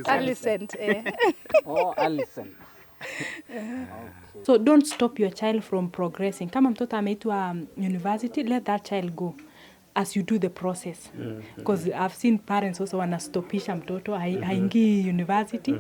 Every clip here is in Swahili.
Alicent. Oh, Alicent. Okay. So don't stop your child from progressing. Kama mtoto ameitwa university, let that child go as you do the process. Because I've seen parents also wanastopisha mtoto haingii university.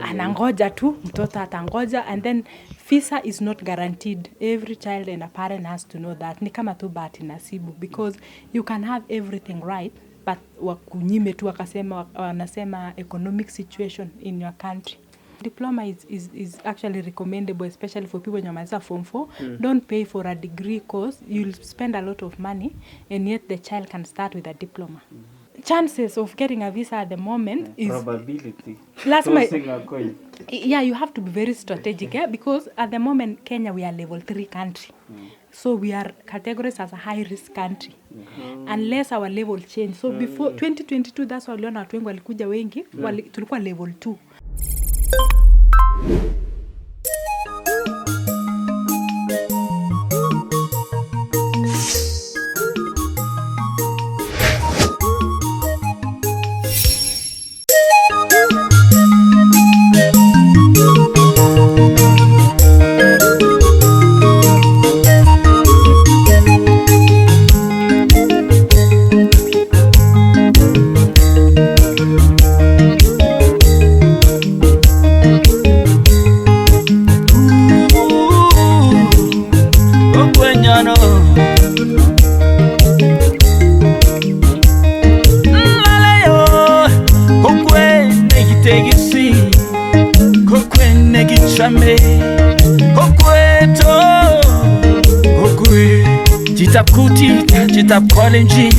Anangoja tu, mtoto atangoja, and then visa is not guaranteed. Every child and a parent has to know that. Ni kama tu bahati nasibu, because you can have everything right, but wakunyime tu wanasema economic situation in your country. Diploma is actually recommendable, especially for people in your Form 4. Don't pay for a degree course. You'll spend a lot of money, and yet the child can start with a diploma. Chances of getting a visa at the moment is... Probability. Yeah, you have to be very strategic, because at the moment, Kenya, we are level 3 country. So we are categorized as a high-risk country. Unless our level change. So before 2022, that's why uliona watu wengi walikuja wengi, tulikuwa level 2. Jitap kolenjin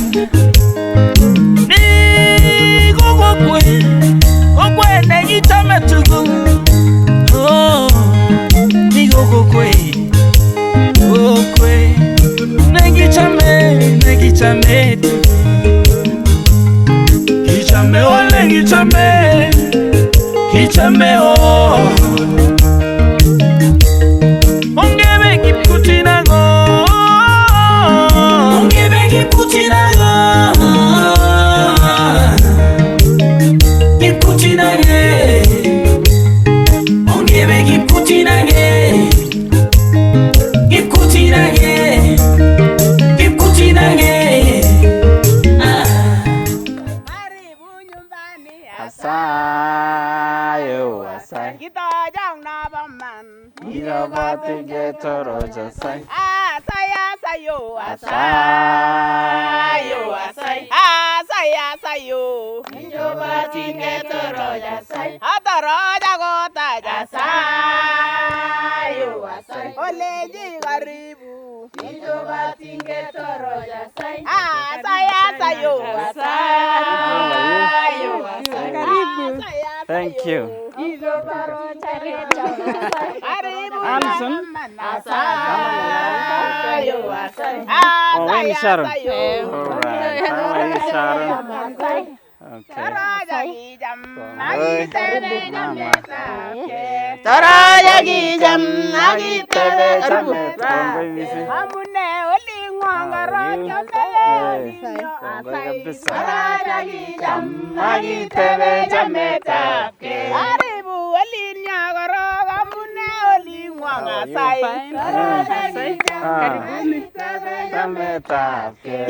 ni kokwe negitame tugu ni kokwe negichame kichame ole kichame ongebe kipkutina Thank you. Alicent. Oh, when is Sharon? All right. How are you, Sharon?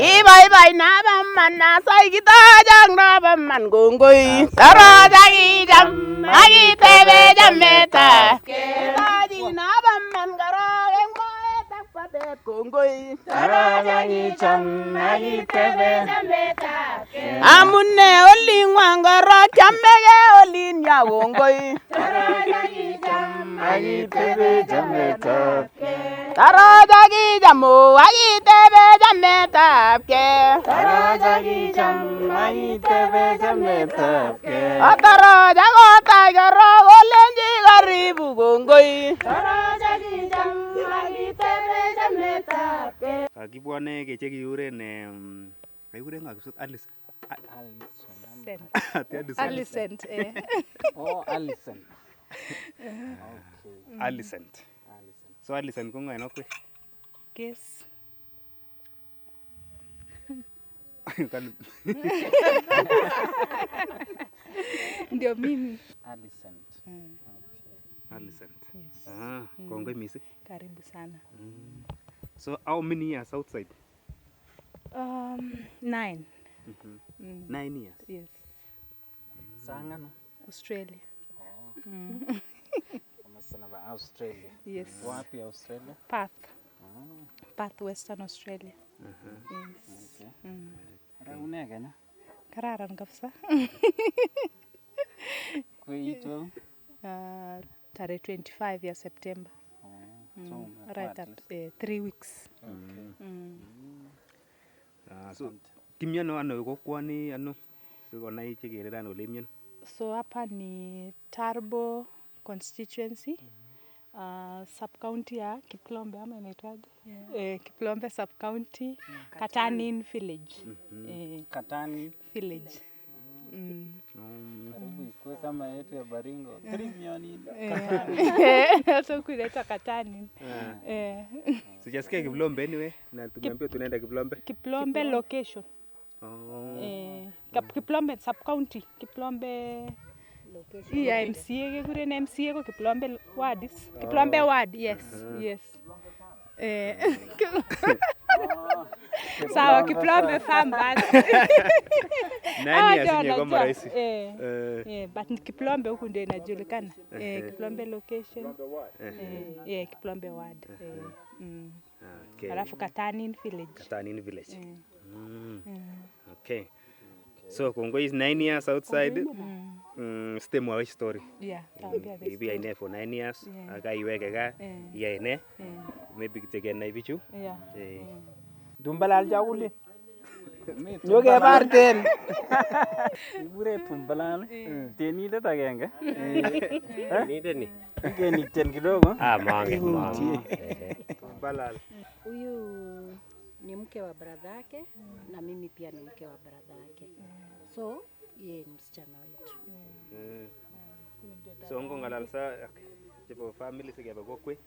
Ibai nabaman nasay kita jang nabaman gonggoy tarajagi jam agi tebe jameta tadi nabaman garang moe takpate gonggoy tarajagi jam agi tebe jameta amunne olin wangara jamege olin ya gonggoy tarajagi jam agi tebe jameta tarajagi jamu agi tebe jameta tarajagi jam agi tebe jameta ataraja gota garo olenji garibu gongoi tarajagi jam agi tebe jameta kibwane keche kiuren kikuren ngakisut Alicent. Alicent. Oh, Alicent. Alicent. So Alicent ko ngayon okwe. Yes. Ndio mimi. Alicent. Alicent. Yes. Kongoi missing. Karibu sana. So how many years outside? 9. 9 years. Yes. Sangano. Australia. Umesema ba Australia. Yes. Wapi Australia? Perth, Western Australia. Yes. Ara unege na? Kararan kabisa. Kuito. Tarehe 25 ya September. So Right up 3 weeks. So kimiono ano kokwani ano sikonai chekereran ole imiono. So hapa ni Turbo constituency. Sub-county ya Kiplombe ama inaitwaje? Kiplombe sub-county, Katanin village. Katani Village. Kwa kama yetu ya Baringo 3 milioni. So kunaitwa Katanin. Sijasikia Kiplombe anyway na tumeambiwa tunaenda Kiplombe. Kiplombe location. Kiplombe sub-county, Kiplombe location. Yeah, MCA kekuren MCA ko Kiplombe ward. Kiplombe ward, yes. Sawa, Kiplombe farm basi. Nani asinye kwa rahisi. But Kiplombe huku ndio inajulikana. Kiplombe location. Kiplombe ward. Okay. Alafu Katanin village. Katanin village. Okay. So Kongoi is 9 years outside. Stay more story. Yeah, taambia this. Maybe I ne for 9 years. Aga iweke ga. Yeah ne. Maybe kitegen na ibichu. Yeah. Dumbalal jawuli. Nyoge barten. Ibure tumbalal. Tenindet agenge. Tenindet ni. Ngeniten kidogo. Mange. Tumbalal. Huyu ni mke wa brother yake na mimi pia ni mke wa brother yake. So yeye ni msichana wetu. So ngo ngalal sa chebo family sikebe Kokwet.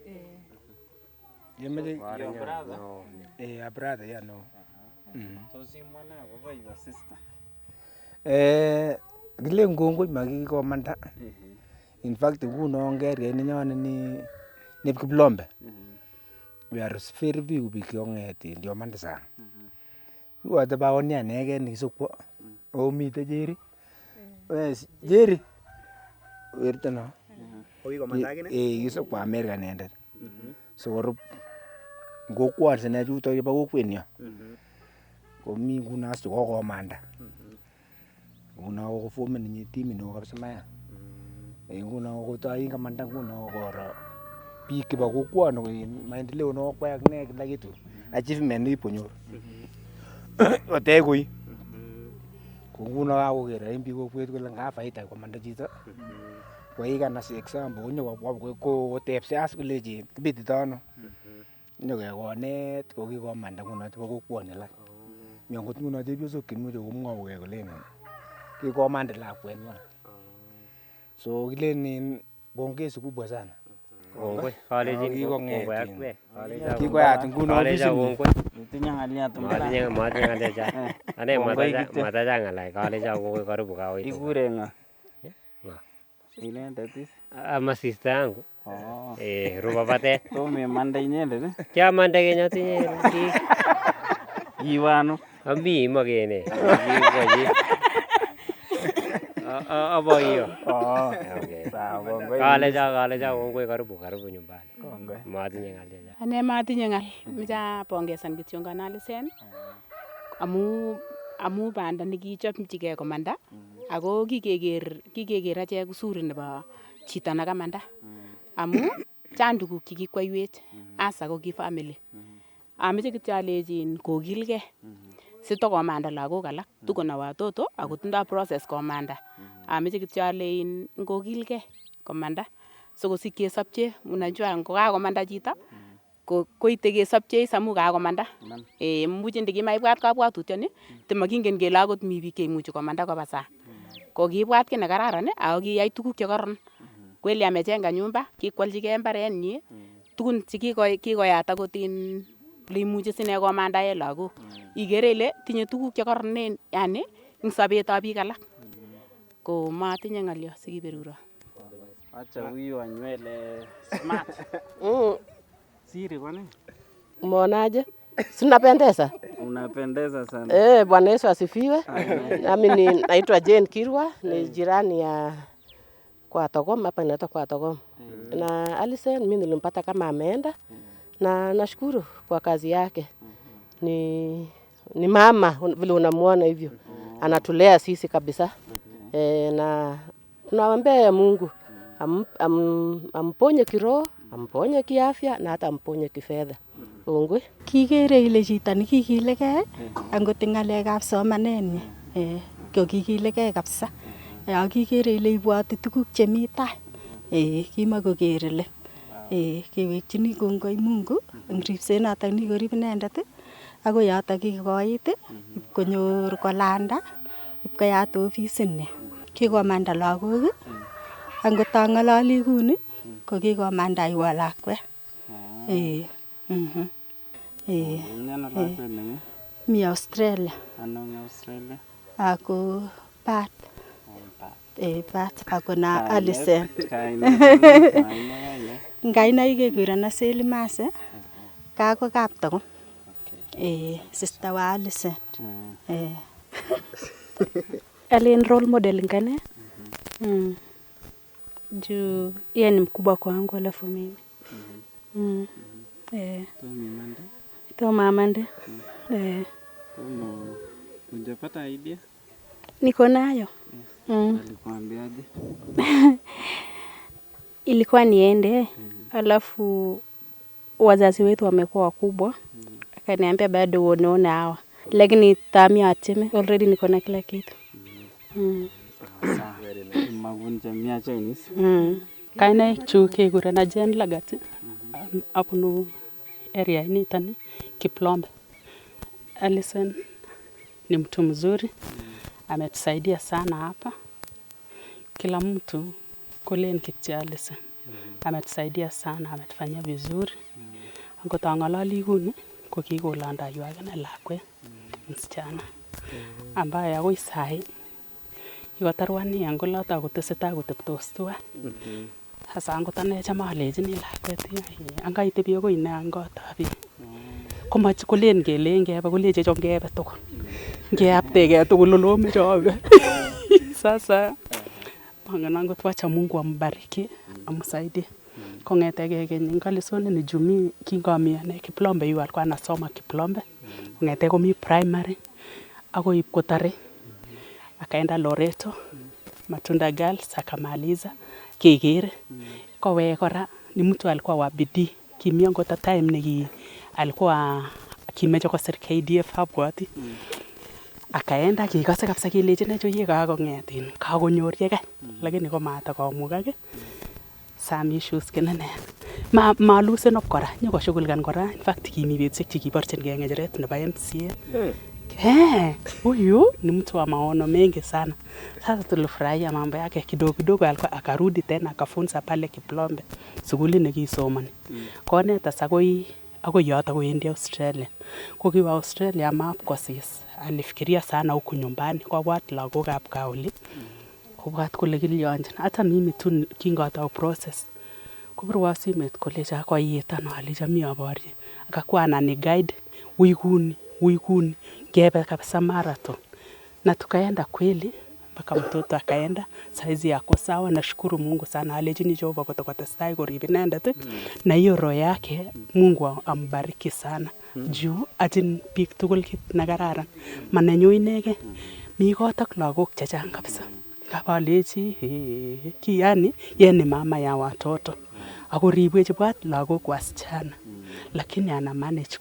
Yemeje Your brother? a brother, yeah, no. So si mwana kwa your sister. Gile ngongoi makikomanda. In fact nguno ngere ninyone ni Kiplombe. We are very few big yongeti ndio manda sana. Wata baoni anege nisokwo. O mite Jerry. Yes, Jerry. Wertano. Ogi komanda gine? Isokwo America nendet. So rup ngokwar sene chuto yeba kokwenyo. Komi nguno sto kokomanda. Nguno ko formen ni team no kabisa maya. Nguno ko tai kamanda nguno koro biik chebo kokwano maendeleo no kwa ne kila kitu achievement ipo nyoru otekoi kunguno akokera en biik kokwet kole nga faida komanda chito kwa ikana si example nyo ko tepse as kolechi kibitito ano nyo kekonet ko kikomanda nguno chebo kokwani la miongot nguno chepyosok kimuche komwauke kole kikomanda lakwet ngwa so kilen pongezi kubwa sana. Kongoi, kalenjin kongoi ak we. Kikoyat nguno ofisini. Tinye ng'aliat mbele. Matinye ng'aliat cha. Ane matacha ng'alai, kalenjin kongoi karibu kawaita. Ikure ng'a? Inendet is? Ama sister yangu. Rupa patet. Tomemanda inyendet? Kiamanda keny atinye biik. Iwe ano? Ami makene. Abo hiyo. Okay. Sawa, kongoi. Kaleja kongoi karibu nyumbani. Kongoi. Matinye ng'alio. Ane matinye ng'al. Mecha pongesan kityo Alicent amu banda nekichopchigei komanda ako kikeker achek uzuri nebo chito nekamanda amu chang tuguk chekikwaiwech asa ko ki family. Ameche kityo alejin kokilgei sitokomanda lagok alak tuko na watoto ako tindoi process komanda. Ameche kityo alein ngokilgei komanda sikosik kesopche. Unajua ngokakomanda chito koite kesopche samu kakomanda. Much ndikimaibwat kabwatutioni timakingen kele akot mi biik cheimuchi komanda koba sang. Kokibwat ki nekararan ako kiyai tuguk chekoron. Kweli amejenga nyumba, kikwaljigei mbaret nyi, tugun chekikoyat akot le imuche sine komandae lagok. Igere ile tinye tuguk che kororonen yani ing sobetab biik alak. Ko matinye ng'alyo sikiberuro. Acha huyu wa nywele smart. Siri kwa nini? Umeonaje? Si unapendeza? Unapendeza sana. Bwana Yesu asifiwe. Nami naitwa Jane Kirwa, ni jirani ya kwa Togom, hapa inaitwa kwa Togom. Na Alicent mimi nilimpata kama ameenda na nashukuru kwa kazi yake. Ni mama vile unamuona hivyo. Anatulea sisi kabisa. Na tunawaombea Mungu amponye kiroho, amponye kiafya na hata amponye kifedha. Ongoi. Kikere ile chito nekikilegei angot ng'alekab somanenyin. Ko kikilegei kabisa. Kikere ile ibwoti tuguk chemi tai. Kimakokere le. Kewekchini kongoi Mungu eng ripset noto nikorib inendet ako yoto kikoit ipkonyor kolanda ipkoyat ofisit ni. Kikomanda lagok angot ang'ololi kuni ko kikomanda iwa lakwet. Mi Australia. Ano Australia? Ako Pat. Pat ako na Alicent. Ngainaik kekuron Aseli Mase. Kako Kaptogom. Sister wa Alicent. Alen role model ngane. Juu yeye ni mkubwa kwangu alafu mimi. To mamande. Unapata idea? Niko nayo. Alikwambiaje? Ilikuwa niende alafu wazazi wetu wamekuwa wakubwa. Akaniambia bado uone hawa. Lakini tamia atime already niko na kila kitu. Magunja mia Chinese. Kaine chu kekuren Jen Lagat. Apunu area initani Kiplombe. Alicent ni mtu mzuri. Ametusaidia sana hapa. Kila mtu kule kitya Alicent. Ametusaidia sana, ametufanyia vizuri. Angot ang'ololi kuni ko kikolanda yu akine lakwet msichana ambaye akoi sai kikotarwani eng oloto akotesetai koteptos tuwai. Sasa angot ane cham alechini lakwet angaitebi akoi ine eng kotab biik komache kolen kele ngebe koleche cho ngebe tugul. Ngeaptegei tugul olomeche abe. Sasa mangen angot wacha Mungu ambariki amsaidie. Kongetege keny Alicent ni jumi kingami ane Kiplombe yu alikuwa anasoma Kiplombe. Kongete komi primary ako ip kotare akaenda Loreto Matunda Girls akamaliza kegere. Kowe kora ni mtu alikuwa wa bidii. Kimia ngota time neki alikuwa kimecho kosir KDF abwati. Akaenda kikase kabisa kelechi necho ye kakongetin kakonyor yeke lakini ko matakomukake. Some issues kenene. Malusen up kora nyokoshughulkan kora. In fact kimi betusiek chekiborchingei ng'echeret nebo MCA. Huyu ni mtu wa maono mengi sana. Sasa tulifurahia mambo yake kidogo kidogo, alikuwa akarudi tena akafunza pale Kiplombe shughuli nekisomani. Koneta sakoi yoto koendi Australia. Kokiwa Australia map kosis. Alifikiria sana huku nyumbani kobwat lagokab kauli. Kobwat kole kilionjin. Hata mimi tu kingatau process. Kubirwa simet koleja koyetan aleja mi aborye. Akakuwa anani guide wikuni ngebe kabisa marathon. Na tukaenda kweli mpaka mtoto akaenda. Saizi yako sawa, nashukuru Mungu sana. Alejini Jehova kutokotestai korib inendet. Na hiyo roho yake Mungu ambariki sana. Juu atin biik tugul kit nekararan. Manenyu inege mi kot ak lagok chechang kabisa. Kabalechi yani yeye ni mama ya watoto. Akoribwechi bwat lagok wasichana. Lakini ana manage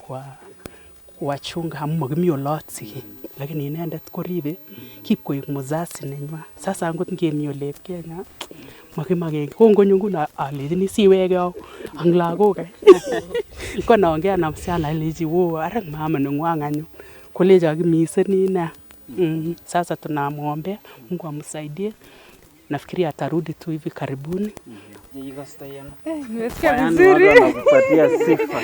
kuwachunga amu makimi olot siki. Lakini inendet koribe kipkoik mzazi nenywa. Sasa angot ngemi olep Kenya makimake kongonyo nguno alechini siweke au ang lagok. Ko naongea na msichana aleji wo arang mama nengwang anyu. Koleja kimiseni na. Sasa tunamwombea Mungu amsaidie. Nafikiri atarudi tu hivi karibuni. Jiko stayano. Nimesikia vizuri. Nakupatia sifa.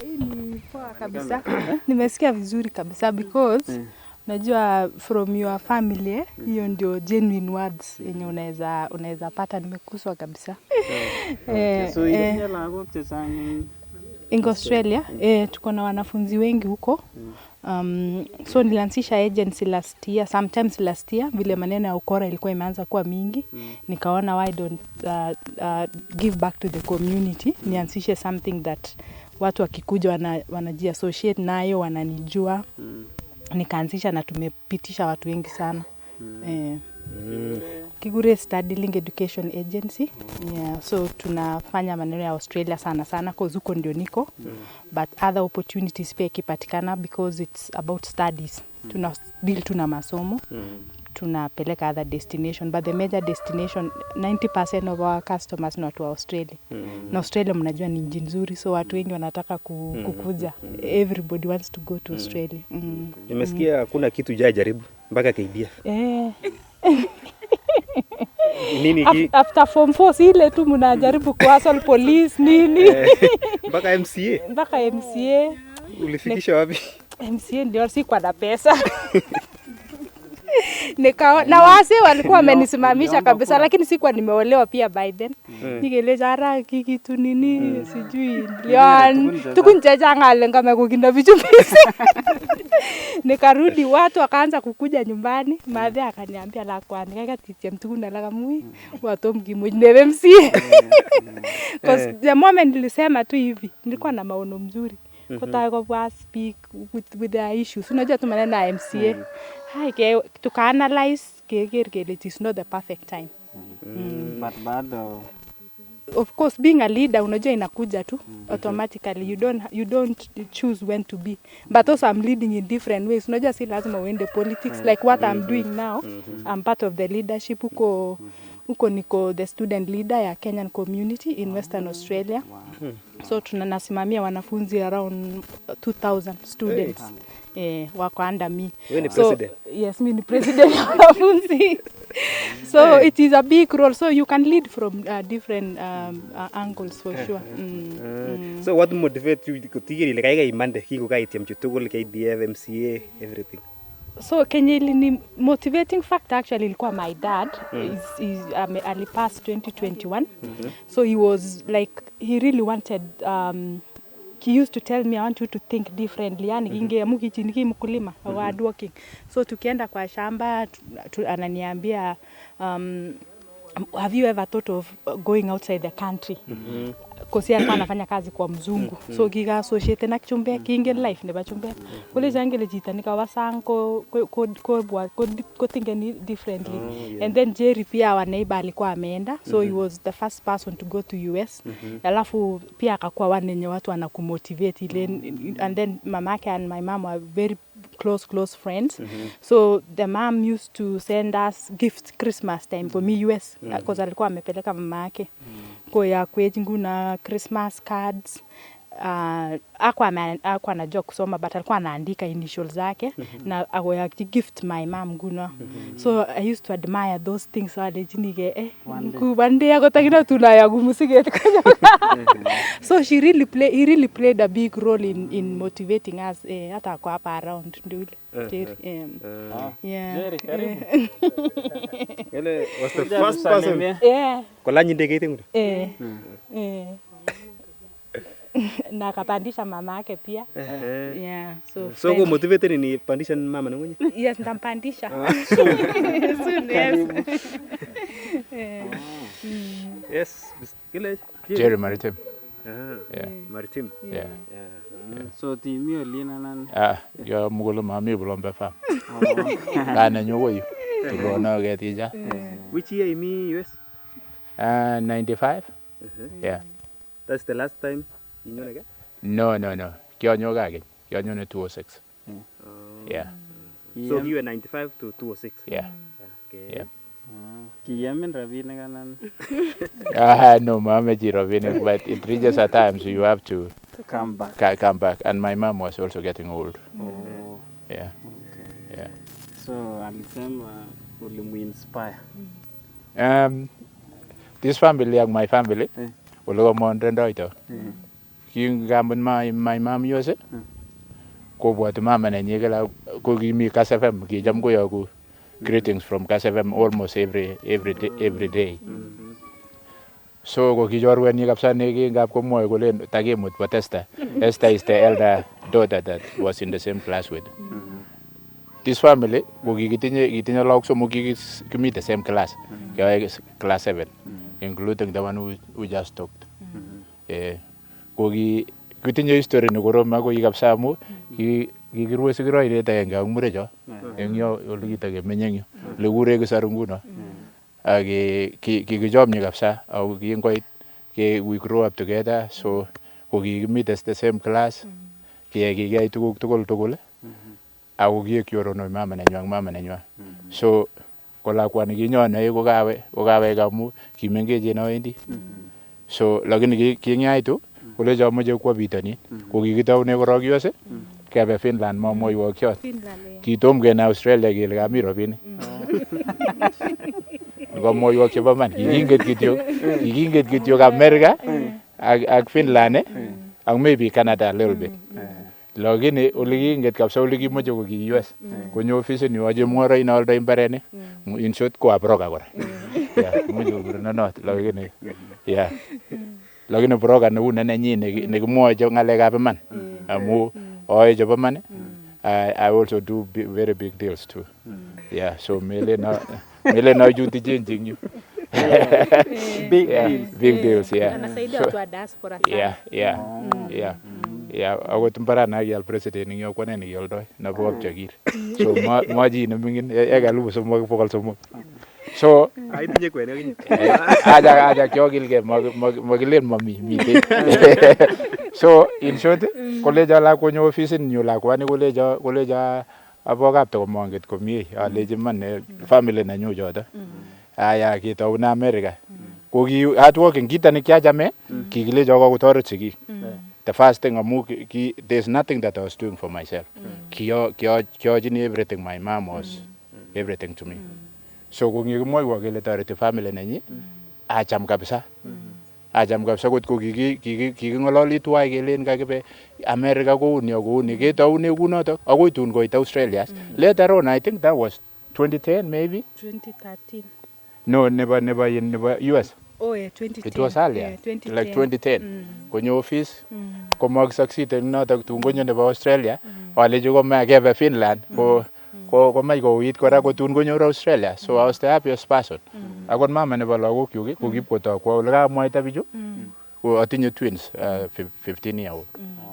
Ni poa. kabisa. Nimesikia vizuri kabisa because najua from your family hiyo ndio genuine words yenye unaweza pata. Nimekuswa kabisa. So ile lagok chechang in Australia tuko na wanafunzi wengi huko. So nilianzisha agency last year vile maneno ya ukora ilikuwa imeanza kuwa mingi. Nikaona why don't give back to the community, nianzishe something that watu wakikuja wanajiassociate nayo, wananijua. Nikaanzisha na tumepitisha watu wengi sana. Kigure Studying Education Agency. So tunafanya maneno ya Australia sana cause huko ndio niko. But other opportunities pia ikipatikana because it's about studies. Tuna masomo. Tunapeleka other destination, but the major destination 90% of our customers ni watu wa Australia. Na Australia mnajua ni nchi nzuri, so watu wengi wanataka kukuja. Everybody wants to go to Australia. Nimesikia hakuna kitu jaribu mpaka KDF. Nini after form 4 si ile tu mnajaribu kuhustle police nini? Mpaka MCA. Ulifikisha wapi? MCA ndio sikuwa na pesa. Na wase walikuwa wamenisimamisha kabisa, lakini sikuwa nimeolewa pia by then. Nikeleza ara kitu nini sijui lian tukunjaja ngale kama kukinda vichumbisi. Nikarudi watu wakaanza kukuja nyumbani, madhe akaniambia la kwani kaka titia mtukuna la kamui watu mkimujnebe MCA. Because the moment nilisema tu hivi nilikuwa na maono mzuri. Kwa speak with the issues. Unajua tu maneno ya MCA. To analyze it is not the perfect time. But bado of course being a leader unajua inakuja tu automatically, you don't choose when to be, but also I'm leading in different ways. Unajua si lazima uende politics like what I'm doing now. I'm part of the leadership huko niko the student leader ya Kenyan community in Western Australia. So tunanasimamia wanafunzi around 2000 students. Wako under me. So yes, me ni president ya wanafunzi. So it is a big role, so you can lead from different angles for sure. So what motivates you to tigiri like kaiga imande kiko kaitiam chutugul KDF MCA everything? So ni motivating factor actually ilikuwa my dad. Alipass 2021. So he was like he really wanted he used to tell me I want you to think differently. Yani ingeamuki chini mkulima hard working. So tukienda kwa shamba ananiambia have you ever thought of going outside the country? Kosi alikuwa anafanya kazi kwa mzungu. So giga associate na kichumbe kinge life ne bachumbe. Kule jangele jita nikawasango ko think differently. And then Jerry pia wa neighbor alikuwa ameenda. So he was the first person to go to US. Alafu pia akakuwa wanenye watu wanakumotivate ile, and then mamake and my mom were very close friends. So the mom used to send us gifts Christmas time for me US because alikuwa amepeleka mama yake kwa ya kwetu na Christmas cards. Akwa anajua kusoma but alikuwa anaandika initials zake na agoya gift my mom guna. So I used to admire those things wale jinige kubande agotakina tunaya gumusige. So he really played a big role in motivating us hata kwa hapa around ndio. Ele was the first person. Kwa lanyi ndege tengu. Na kapandisha mama yake pia. So go motivated ni pandisha mama na mwenye? Yes, nitampandisha. Yes, kile Jerry Maritim. Maritim. Yeah. So team yo lina nan. Yo mugulo mami bulombe fa. Kana nyowo yu. Tulona getija. Which year in US? 95. Yeah. That's the last time. No. Kionyoga again. Kionyo 206. Yeah. So you were 95 to 206. Yeah. Okay. Yeah. Kiyamin rabini kanan. No, mama ji rabini, but it reaches a time so you have to come back. Come back, and my mom was also getting old. Oh. Yeah. Okay. Yeah. So alisema ulimu inspire. This family, like my family, ulo mo ndendo ito. Yung gamon my mom use it. kobwati mama nenyi kila ko kimi Kass FM kicham koyoku greetings from Kass FM almost every day. So ko kichorwenyi kabisa nekingap komwoe kolen takimut po Esther. Esther is the elder daughter that was in the same class with. This family ko kitinye lagok somok kimi the same class. Kyoe class 7 including the one who just talked. Ko kitinye history ne korom akoi kabisa amu kikirue sikiroidet agenge ak murecho eng yo ole kitakemenye eng yu le kure Kisar nguno. Ak kikichomye kabisa ako kingoit we grew up together, so ko kikimite the same class, kiyai tuguk tugul ako kiekyoronu mama nenywa ak mama nenywa. So ko lakwani kinyone kokawe kamu kimengechen awendi. So lakini kingaitu kolecho amoche kwo bitonin. Ko kikitaune korok US kebe Finland mamwoiwo kyot. Kitom kene Australia kele kami robinik. Ngamwoiwo chebo man kikinget kityo America ak Finland ak maybe Canada a little bit. Lakini ole kiinget kabisa ole kimoche ko ki US. Konyo office ni waje mwara ina alda imbarenik. In short ko abroka kora. Muje kurna not lakini lakini broka ne una nenyi ne kimwoe ngalekab iman. Amu oe chebo man. I also do very big deals too. So mele na juti changing you. Big deals. Anasaidia watu wa diaspora sana. Akot mbarana kial president ing yo kwane kialdoi na bo chakir. So maji ne mingin ekalubu somok bokol somok. So aitinye kwene kinyi. Aja kyokilge makilen mami mite. So in short kolejo la konyo office nyu lakwani kolejo abokap to monget komie aleji man family nenyu joto. Aya kitau na America. Ko ki hardworking kita ne kiachame kikilejo ko kotoret sigik. The first thing there's nothing that I was doing for myself. Kiojini everything. My mom was everything to me. So ko ngikimwoiwo kele toreti family nenyi acham kabisa kot ko kikingololi tuwai kelen kakibe America kouni ketoune kunoto akoi tun koit Australia. Later on I think that was 2010 maybe 2013. No, never US. Oh yeah, 2010. It was earlier, 2010. like 2010. Konyo office, komag succeed in notok tungonyo nebo Australia, walejo ko makebe Finland, ko may ko wait kora ko tun konyo Australia. So I was the happiest person. Akot mama nebo lagok yuk, ko kipkoto ko ole kamwaita bichu. Ko atinye twins, 15-year-old.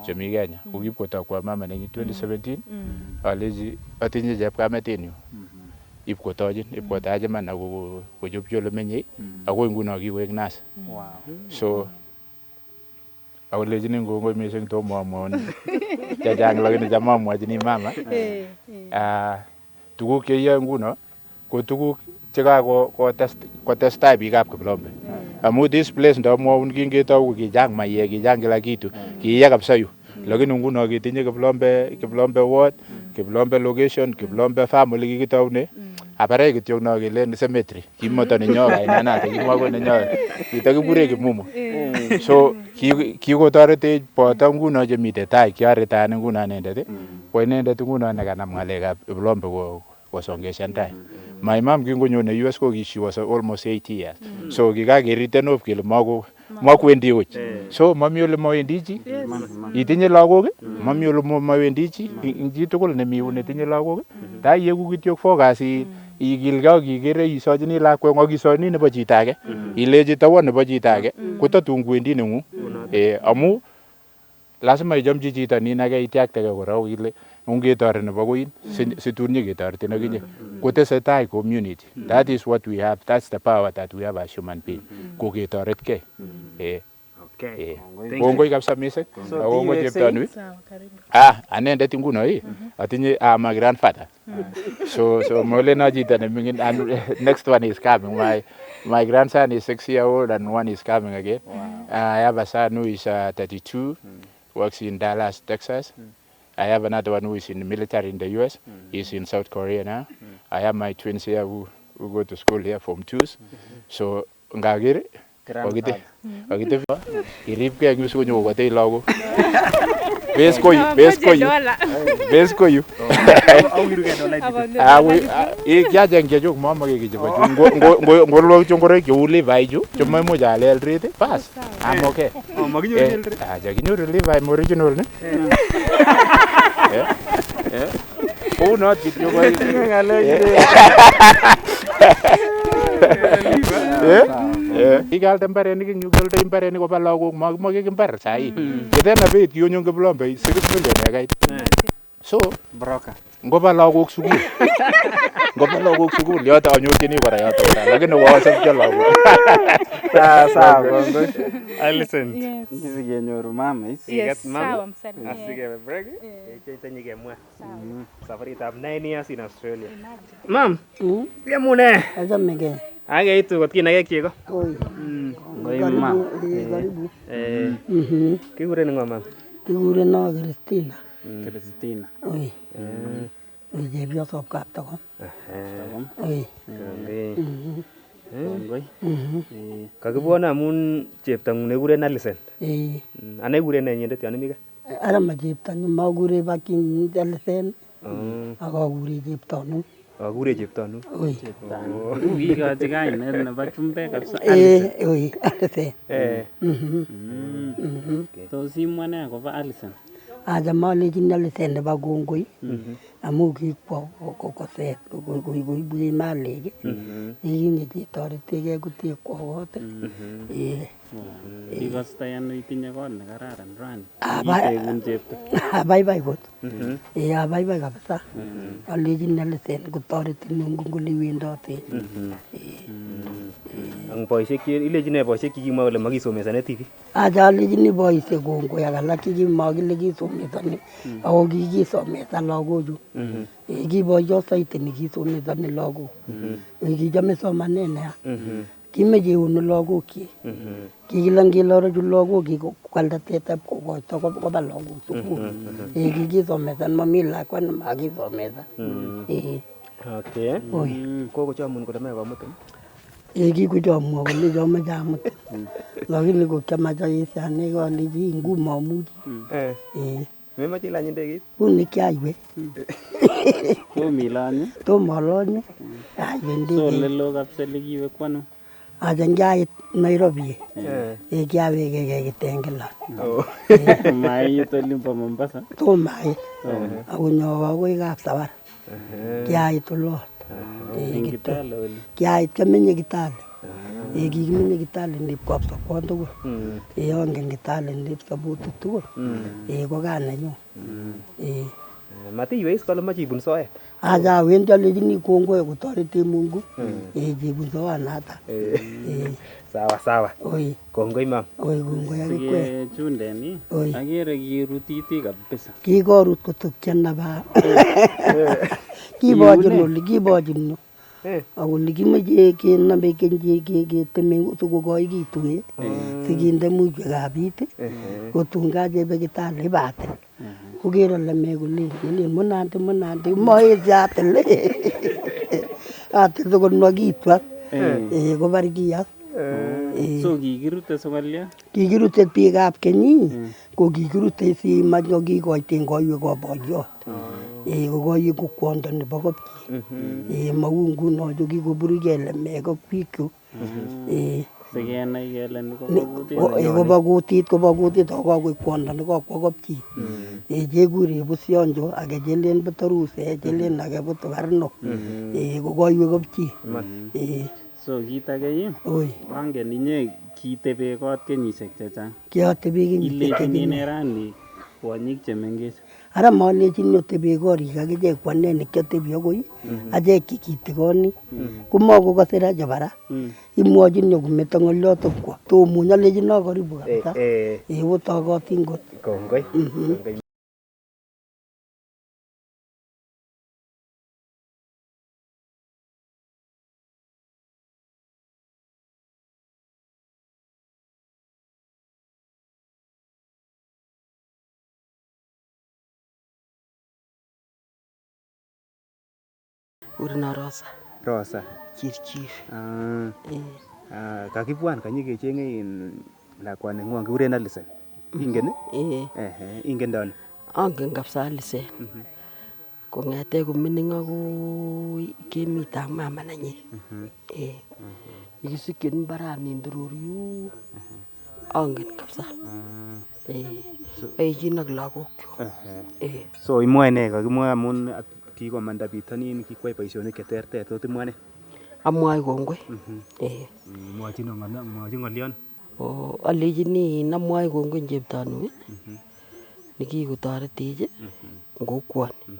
Chemi Kenya. Ko kipkoto ko mama nenyi 2017. Aleji atinye chepkametin yu. Ipkotaje man ako kochopchi ole menye ako nguno kiwek nas. So awalejini ngongoi mising tomo amwoni chachang lakini cham amwachini mama tuguk cheyoe nguno ko tuguk chekakotestai biikab Kiplombe. Amu this place ndamwaun kingetou kichang mayek kichang kila kitu kiya kabisa yu. Lakini nguno kitinye Kiplombe ward, Kiplombe location, Kiplombe family kikitaune. Apare kityo no kelen cemetery. Kimoto nenyo kainanate kimwako nenyo. Kitakibure Kimumu. So kikotoretech boto nguno chemite tai kiaretane nguno anendet. Ko inendet nguno nekanam ngalekab Kiplombe kosongeshan tai. My mom kingonyone US ko she was almost 8 years. So kikakeriten off kele makwendi uch. So mami ole mawendi chi. Itinye lagok, mami ole mawendi chi. Chi tugul nemi yu netinye lagok, ta yeku kityo focus ikilgei kikere isochini lakwet ngokisoni nebo chito age. Ileji tawo nebo chito age kotatun kwendi nengu. Amu lazima ijomchi chito nin age itiaktege kora ile ungetoret nebo koin situn nyeketoretin akinye. Kotesetai community. That is what we have. That's the power that we have as human being. Koketoretkei. Kongoi kabisa mising. Kongoi cheptonwi. Anendet nguno atinye my grandfather. So mole na chito ne mingin next one is coming. My grandson is 6-year-old and one is coming again. I have a son who is 32, works in Dallas, Texas. I have another one who is in the military in the US. He's in South Korea now. I have my twins here who go to school here from 2s. So ngagir Ogite iripke nyu so nyo kote lago. Base koyu. Kiacheng chechuk mamake ki chebo chu. Ngolwok chu ngoroik cheu Levi chu, chemaimuch alel rate, bas. I'm okay. Makinyoru rate. Acha kinyoru Levi original ni. Oh, not kityo koy. Ikalde mbarenik eng yu kalde mbarenik koba lagok makimoke mbar sahi. Kitena beit yu nyong kiplombe 6 million ekait. So, broker. Ngoba lagok sukul. Yoto anyorchini kora yoto kora. Lakini wasapcha lagok. Sawa kongoi. Alicent. Sikenyoru mama is. Yes, sawa msali. Asikebe break. Chechanye kemwa. Safaritab 9 years in Australia. Mam. Yamune. Achamege. Ageitu kot kinake chego. Oi. Ngoi mam. Karibu. Kikuren ngo mam? Kikuren no Christina. Christina. Oi. Oi chepyosop Kaptagon. Oi. Kongoi. Kakibwone amun cheptang'ung nekikuren Alicent. Ane kikuren ne inyendet yon imi gaa? Ara ma cheptonyu makure Bakin Alicent. Akakure cheptonyu. Akure cheptonu. Oi. Kikochi kainet nebo chumbek kabisa. Oi, Alicent. Tos imwa ne akobo Alicent? Alechin Alicent nebo kongoi amu kikwo koset koibuch malik ikinye chetoretegei kotekwo kot. Ikostoi ano itinye kot nekararan rani? Itekun chepto. Abaibai kot. Abaibai kabisa. Alechin Alicent kotoretin ngole iwendote. Ang boisiek ilechine boisiek kikimwa kole makisomesane TV. Acha alechini boisiek kongoi ak alak chekimakile kisomesani ako kikisomesan lagochu. Kiboiyot saiti nekisomesani lagok. Kichome somanet nea. Kimeche eunu lagokyik. Kikilen kelorochu lagokyik kwalda tetab kokoito koba lagok sukul. Kikisomesan mami lakwa nemakisomesan. Okay. Kokochomun kole meche komutin? Kikochomwo kole chomoche amut. Lakini kokiamache isiane kalechi inguu mamuchi. Memoche ilany ndegeit? Uni kiaiwe. Tomilanye? Tomalanye. Aiwe ndegeit. So lelo kabisa likiwe kwano? Acha ngiait Nairobi. Kiawekekei Kitengela. Mait olimpo Mombasa? Tomait. Akonyo akoi Kapsabet. Kiait olot. Kitale oli? Kiait kamenye Kitale. Kikimenye Kitale ndip Kapsabet tugul. Angen Kitale ndip Sabot tugul. Ko kaa nenyu. Matiiwe kole moche ibun soet. Acha awendi alechini kongoi kotoreti Mungu. Chebun soanata. Sawa. Oi. Kongoi mam. Oi kongoi akikwe. Chundeni. Agere kirutiti kabisa. Kikorut kotukchen naba. Kibochin ako likimeche kenabe keteme sikokoikitu sikinde muchwekab it kotun kachebe Kitale ibatil. Kokero leme kolen monande moeti atil. Atil sikonwakitwa kobar kiyas. So kikirute sokolya? Kikirute biikab kenyi ko kikirute simach kikoiten koiwek koboiyot. Kokoiwek ko kwondo nebo kopchi. Mau nguno chu kikoburgei lemek ko biikchu. Sikenai kele ni kobo kutit. Kobo kutit ako kwondo nekokwo kopchi. Chekure busionjo ake chelen butoruse chelen ake butokarno. Kokoiwek kopchi. So kit age angen inye kitebe kot kenyisiek chechang. Kiatebe kenyisiek chechang. Ilechin rani kwonyik chemengech. Ara malechin otebe korik akichek kwanene kiatebi akoi achek kikitikoni komakokase raja bara. Imwochin yokometo ng'olyot obkwa tomuny alechin karibu kabisa. Otokotin kot. Kongoi. Urino Rosa. Chirchir. Kakibwan kanyikechenge lakwani ng'wong kikuren Alicent. Ingen? Ingen ndoni? Angen kabisa Alicent. Kong'ete komining akoi kemit ak mama nenyi. Kikisikyin mbarani Ndurur yu. Angen kabisa. Aechin ak lagokyuk. So imwoe ne kakimwoe amun kikomanda bitonin kikwai boisionik cheterter tot imwoe ne? Amwoe kongoi. Mwochin ng'olyon. Alechini namwoe kongoi cheptonyu nekikotoretech en kokwoni.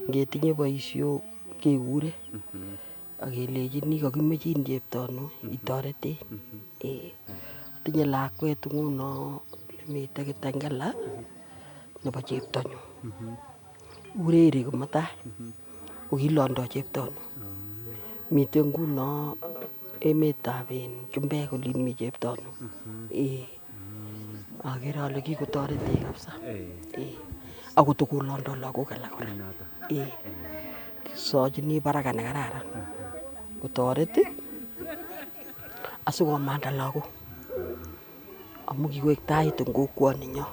Ngetinye boisiok kekure akelechini kakimechin cheptonyu itoretech. Atinye lakwet nguno nemite Kitengela nebo cheptonyu. Ureri komutai kokilondo cheptonyu. Mite nguno emetab chumbek olin mi cheptonyu. Akere ale kikotoretech kabisa. Ako tokolondoi lagok alak kora. Kisochini baraka nekararan kotoret asikomanda lagok amu kiwek tait en kokwoni nyo.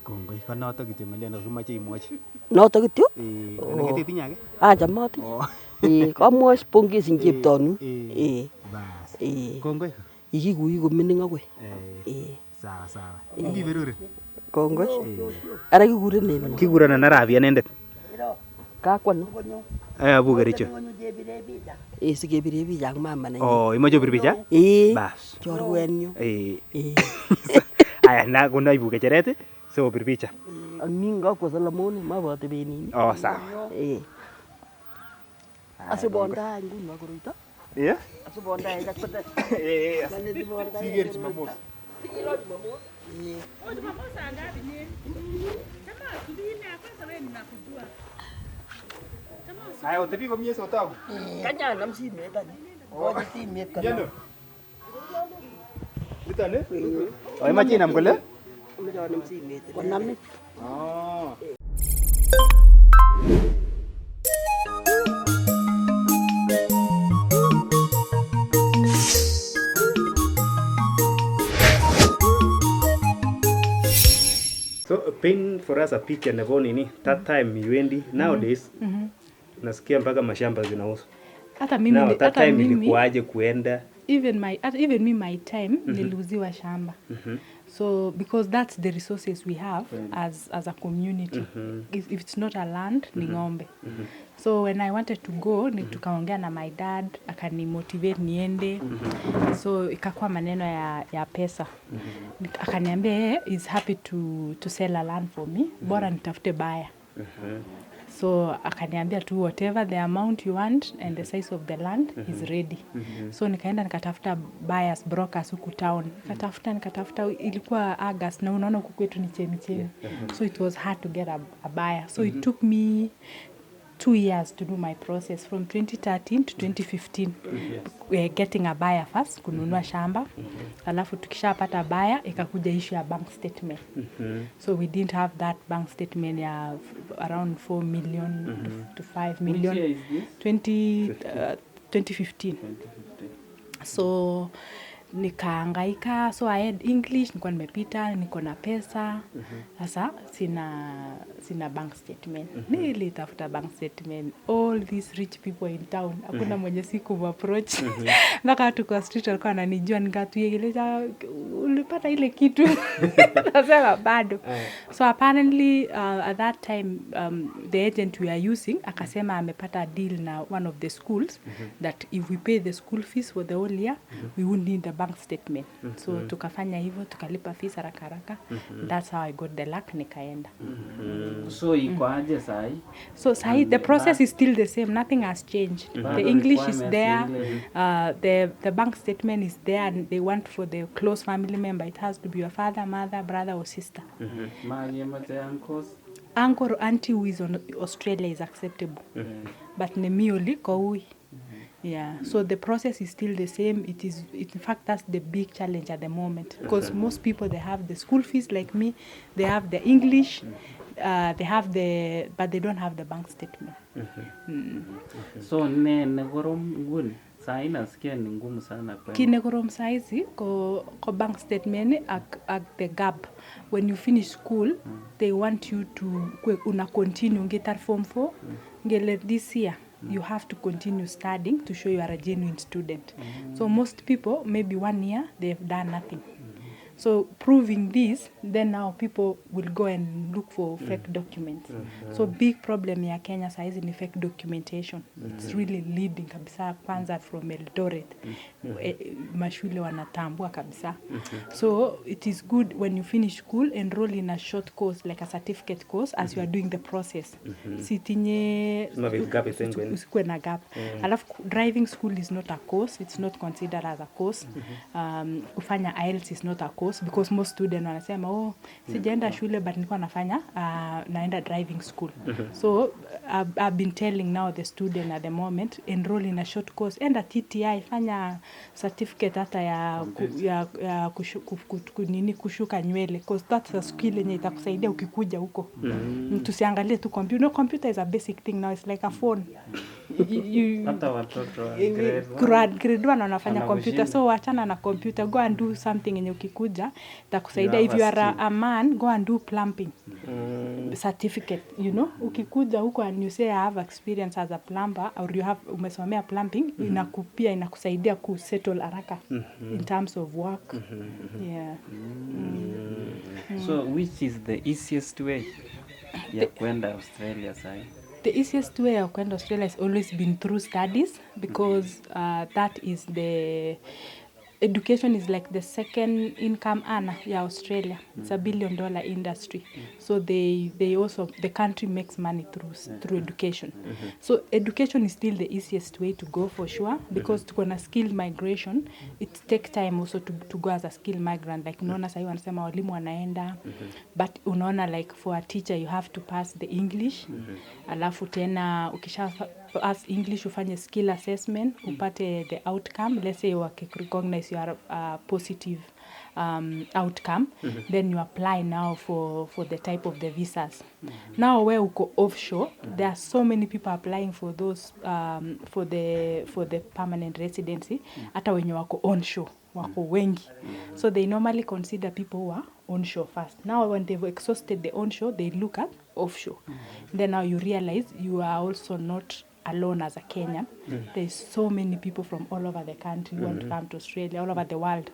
Kongoi ko noto kityo ng'olyon nekimoche imwochi. Noto kityo? Anan ketinye age? Acha matinye. Kamwoe pongezi cheptonyu. Bas. Kongoi. Ikikuyi komining akoi. Sawa. Ngiberuri. Kongoi. Ara kikurenen. Kikurenan Arap inendet. Kakwano. Abu Kericho. Sikebire picha ak mama nenyi. Imoche obir picha? Bas. Chorwenyu. Aya na konoibu kecheret so obir picha. Ak min kakwo Solomon mabote benin. Sawa. Asibonda nguno koroito. Asibonda jakpete. Siger Jumamosi. Aya otebi komie sotagu. Kanyanam simet ani. Oye simet kana. Niton ni? Imache inam kole? Kanyanam simet. Konam. So paint for us a picture nebo nini that time iwendi nowadays nasikia mpaka mashamba zinauzwa. Hata mimi that time ilikuwaje kuenda? Even me my time niliuziwa shamba. So because that's the resources we have as a community. If it's not a land ni ng'ombe. So when I wanted to go tukaongea na my dad akanimotivate niende. So ikakuwa maneno ya pesa. Akaniambia is happy to sell a land for me. Bora nitafute buyer. So akaniambia tu whatever the amount you want and the size of the land is ready. So nikaenda nikatafuta buyers brokers huku town. Nikatafuta ilikuwa August na unaona huku kwetu ni chemi. So it was hard to get a buyer. So it took me 2 years to do my process from 2013 to 2015. We're getting a buyer first, kununua shamba. Alafu tukishapata buyer, ikakuja issue ya bank statement. So we didn't have that bank statement ya around 4 million to 5 million. Which year is this? 2015. So nikahangaika, so I had English, nilikuwa nimepita, niko na pesa. Sasa sina bank statement. Nilitafuta bank statement. All these rich people in town, hakuna mwenye siku approach. Mpaka tuko street alikuwa ananijua nikatuyegeleza ulipata ile kitu. Nasema bado. So apparently at that time the agent we are using akasema amepata deal na one of the schools that if we pay the school fees for the whole year we wouldn't need the bank statement. So tukafanya hivyo, tukalipa fees haraka. That's how I got the luck, nikaenda. So iko aje sahi? So sahi the process is still the same, nothing has changed. The English is there, the bank statement is there, and they want for the close family member it has to be your father, mother, brother or sister. Uncle or auntie who is on Australia is acceptable. But nemioli koui. Yeah, so the process is still the same. In fact, that's the big challenge at the moment because most people, they have the school fees like me, they have the English, they have but they don't have the bank statement. So ne korom gun. Saa nasikia ni ngumu sana kwenda. Kine korom saizi ko bank statement ak the gap. When you finish school, they want you to una continue ngetar form 4 ngele this year. You have to continue studying to show you are a genuine student. So most people, maybe 1 year, they've done nothing. So proving this, then now people will go and look for fake documents. So big problem ya Kenya saizi ni fake documentation. It's really leading kabisa kwanza from Eldoret. Mashule wanatambua kabisa. So it is good when you finish school, enroll in a short course, like a certificate course, as you are doing the process. Sitinye usikwe na gap. Alafu driving school is not a course. It's not considered as a course. Kufanya IELTS is not a course. Because most students wanasema sijaenda shule but nilikuwa nafanya naenda driving school. So I've been telling now the student at the moment, enroll in a short course, enda TTI, fanya certificate hata ya kushuka nywele, because that's a skill yenye itakusaidia ukikuja huko. Tusiangalie tu computer. No, computer is a basic thing now, it's like a phone. Hata watoto grade 1 wanafanya computer, so wachana na computer, go and do something yenye ukikuja itakusaidia. If you are a man, go and do plumbing certificate, you know. Ukikuja huko and you say I have experience as a plumber or you have umesomea plumbing, inakupia inakusaidia ku settle haraka in terms of work. Yeah. So which is the easiest way ya kwenda Australia sasa? The easiest way of going to Australia has always been through studies, because that is the education is like the second income earner Australia. It's $1 billion industry. So they also, the country makes money through education. So education is still the easiest way to go for sure, because to go na skill migration, it takes time also to go as a skill migrant. Like unaona sasa wanasema walimu wanaenda, but unaona like for a teacher you have to pass the English. Alafu tena ukisha pass English ufanye skill assessment, upate the outcome. Let's say you recognize you are positive outcome, then you apply now for the type of the visas. Now where uko offshore, there are so many people applying for those for the permanent residency. Hata wenye wako onshore wako wengi. So they normally consider people who are onshore first. Now when they've exhausted the onshore, they look at offshore. Then now you realize you are also not alone as a Kenyan. There's so many people from all over the country who want to come to Australia, all over the world.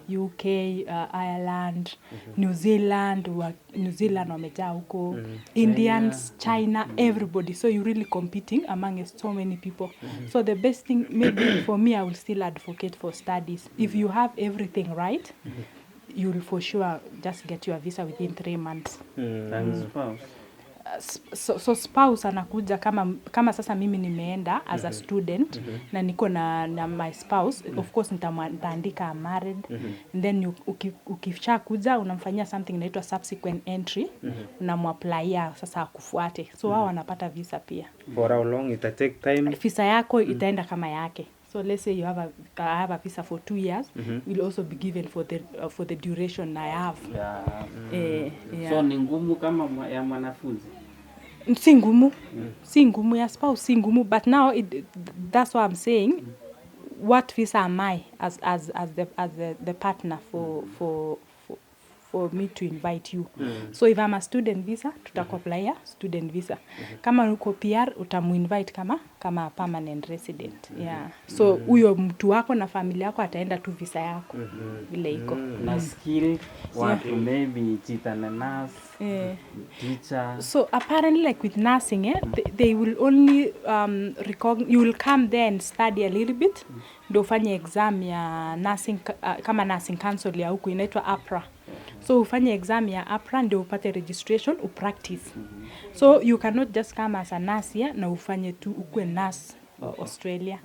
UK, Ireland, New Zealand wamejaa huko, Indians, China, everybody. So you're really competing among so many people. So the best thing, maybe for me, I will still advocate for studies. If you have everything right, you will for sure just get your visa within 3 months. So spouse anakuja kama sasa mimi nimeenda as a student na niko na my spouse, of course nitaandika married, and then ukisha kuja unamfanyia something inaitwa subsequent entry, unamwapplyia sasa akufuate. So wao wanapata visa pia. For how long it take time? Visa yako itaenda kama yake. So let's say you have a visa for 2 years, will also be given for the duration I have. So ni ngumu kama ya mwanafunzi? Si ngumu ya spouse, si ngumu, but now that's what I'm saying. What visa am I as the partner for me to invite you? So if I'm a student visa, tutakuapplyia student visa. Kama uko PR, utamuinvite kama permanent resident. Yeah. So huyo mtu wako na familia yako ataenda tu visa yako vile iko. Na skill watu maybe chita na nurse, teacher. So apparently like with nursing, they will only you will come there and study a little bit. Ndio ufanye exam ya nursing kama nursing council ya huku inaitwa APRA. So ufanye exam ya APRA ndio upate registration, upractice. So you cannot just come as a nurse here na ufanye tu ukue nurse Australia.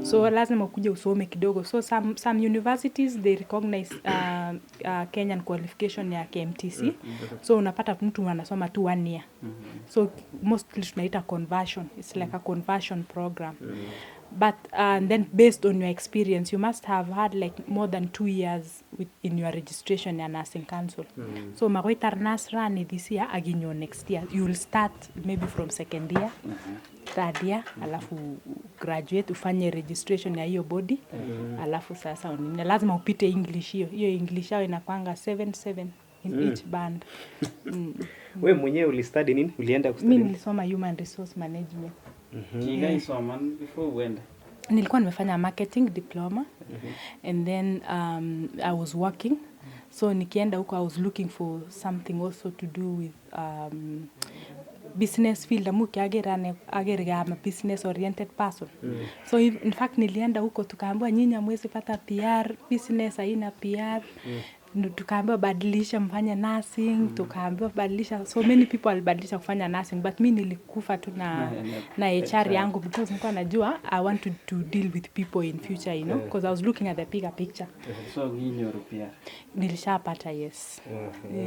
So lazima ukuje usome kidogo. So some universities they recognize Kenyan qualification ya KMTC. So unapata mtu anasoma tu 1 year. So mostly tunaita conversion. It's like a conversion program. But then based on your experience, you must have had like more than 2 years in your registration ya nursing council. So magoitar nasra ni this year, aginyo next year. You will start maybe from second year, third year, alafu graduate ufanye registration ya hiyo body alafu sasa unini lazima upite English hiyo English yao inakwanga 7 in each band. Wewe mwenyewe ulistudy nini? Ulienda kustudy? Mimi nilisoma human resource management. Kigaisoma before uende? Nilikuwa nimefanya marketing diploma and then I was working. So nikienda huko I was looking for something also to do with business field. Amuki agera I'm a business oriented person. So in fact nilienda huko tukaambiwa nyinyi hamwezi pata PR, business haina PR. Tukaambiwa badilisha mfanye nursing, tukaambiwa badilisha, so many people walibadilisha kufanya nursing, but mimi nilikufa tu na HR yangu because nilikuwa najua I wanted to deal with people in future, you know, because I was looking at the bigger picture. So ginyo pia Nilishapata, yes.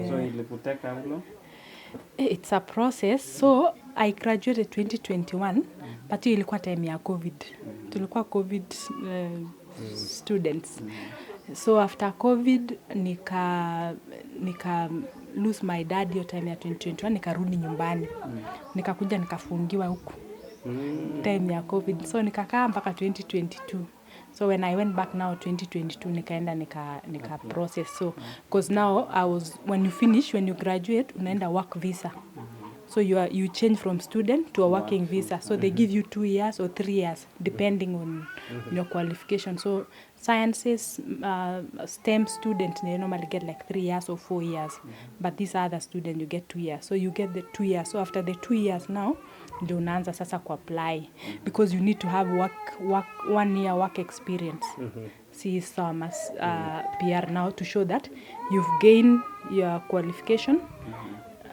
So ilikuteka hulo? It's a process. So I graduated 2021, but hiyo ilikuwa time ya COVID. Tulikuwa COVID students. So after COVID nika lose my dad hiyo time ya 2021, nikarudi nyumbani. Nikakuja nikafungiwa huku. Time ya COVID. So nikakaa mpaka 2022. So when I went back now 2022 nikaenda nika process. So because now when you graduate unaenda work visa. So you change from student to a working visa. So they give you 2 years or 3 years depending on your qualification. So sciences, STEM student, they normally get like 3 years or 4 years. But these other students, you get 2 years. So you get the 2 years. So after the 2 years now, ndio unaanza sasa apply because you need to have 1 year work experience. See some PR now to show that you've gained your qualification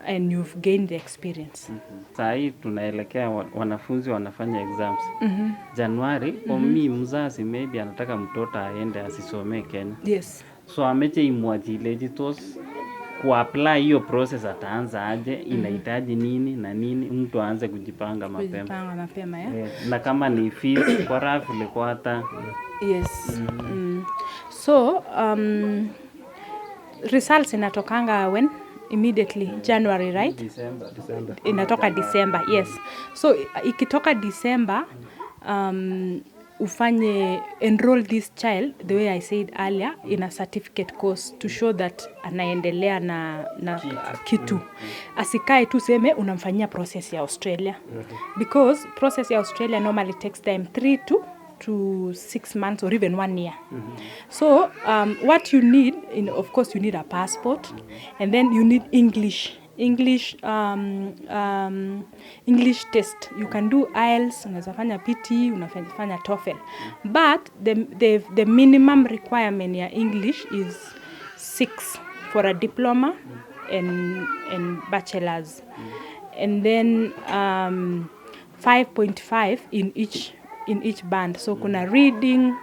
and you've gained the experience. Saa hii tunaelekea wanafunzi wanafanya exams. Januari, mimi mzazi maybe anataka mtoto aende asisomee Kenya. Yes. So ameche imwajileji tos kuapply hiyo process ataanza aje, inahitaji nini na nini, mtu aanze kujipanga mapema. Na kama ni fees kwa rafu ilikuwa hata yes. So results inatokanga when immediately January, right? December. Inatoka December, yes. So ikitoka December ufanye enroll this child the way I said earlier in a certificate course to show that anaendelea na kitu. Asikae tu seme unamfanyia process ya Australia. Because process ya Australia normally takes time 3 to 6 months or even 1 year. So what you need, of course you need a passport and then you need English test. You can do IELTS, unaweza fanya PT, unaweza fanya TOEFL. But the minimum requirement ya English is 6 for a diploma and bachelor's. And then 5.5 in each band. So kuna reading,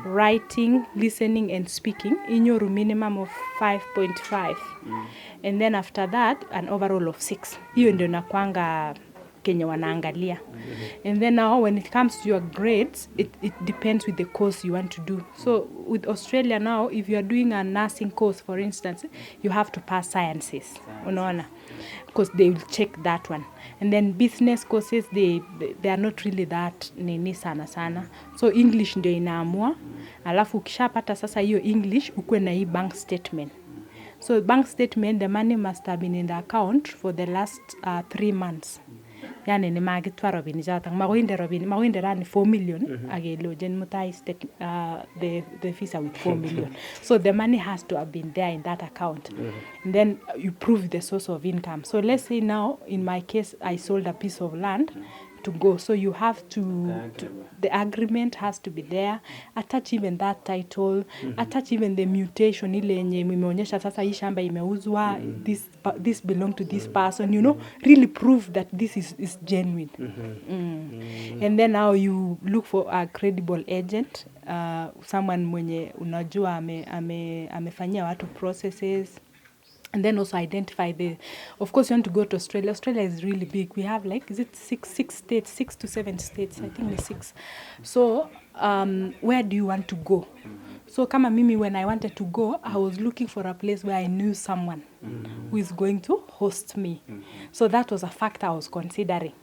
writing, listening and speaking in your minimum of 5.5. And then after that an overall of 6. Hiyo ndio nakwanga Kenya wanaangalia. And then now when it comes to your grades, it depends with the course you want to do. So with Australia now, if you are doing a nursing course for instance, you have to pass sciences. Unaona? Because they will check that one. And then business courses, they are not really that nini sana. So English ndio inaamua. Alafu ukishapata sasa hiyo English ukue na hii bank statement. So bank statement, the money must have been in the account for the last 3 months. Yani ni magitwa robini jatang magoinde rani 4 million agelo jen mutai the visa with 4 million. So the money has to have been there in that account. And then you prove the source of income. So let's say now in my case I sold a piece of land to go. So you have the agreement has to be there. Attach even that title, attach even the mutation ile yenye imeonyesha sasa hii shamba imeuzwa, this belong to this person, you know, really prove that this is genuine. And then now you look for a credible agent, someone mwenye unajua amefanyia watu processes. And then also identify of course you want to go to Australia. Australia is really big. We have like, is it 6 states, 6 to 7 states, I think it's 6. So where do you want to go? So kama mimi when I wanted to go, I was looking for a place where I knew someone who is going to host me. So that was a factor I was considering.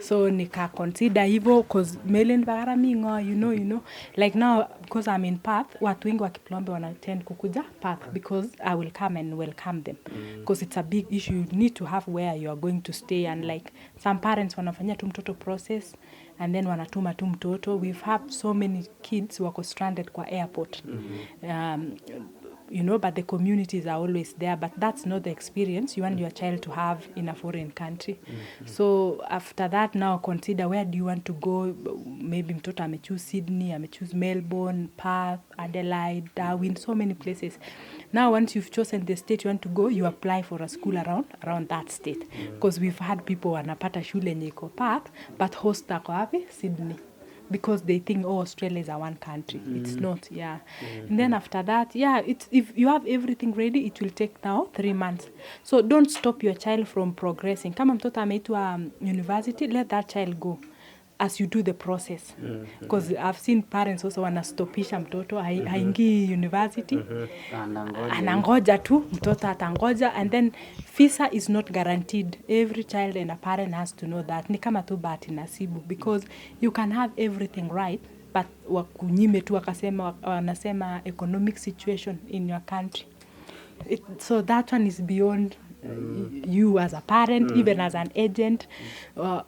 So nika consider hivyo cause melen bagara mingo, you know. Like now, because I'm in Perth, watu wengi wa Kiplombe wanatend kukuja Perth because I will come and welcome them. Because it's a big issue. You need to have where you are going to stay, and like some parents wanafanya tu mtoto process and then wanatuma tu mtoto. We've had so many kids wako stranded kwa airport. You know, but the communities are always there, but that's not the experience you want your child to have in a foreign country. So after that, now consider where do you want to go. Maybe mtoto choose Sydney, choose Melbourne, Perth, Adelaide, Darwin, so many places. Now once you've chosen the state you want to go, you apply for a school around that state, because we've had people wanapata shule yenye iko Perth but host ako wapi? Sydney, because they think, oh, Australia is a one country. It's not, yeah. And then after that, yeah, it's if you have everything ready, it will take now 3 months. So don't stop your child from progressing. Kama mtoto ameitwa university, let that child go as you do the process. Because I've seen parents also wanastopisha mtoto, haingii university, anangoja tu, mtoto atangoja, and then visa is not guaranteed. Every child and a parent has to know that. Ni kama tu bahati nasibu, because you can have everything right, but wakunyime tu wanasema economic situation in your country. So that one is beyond you as a parent, even as an agent.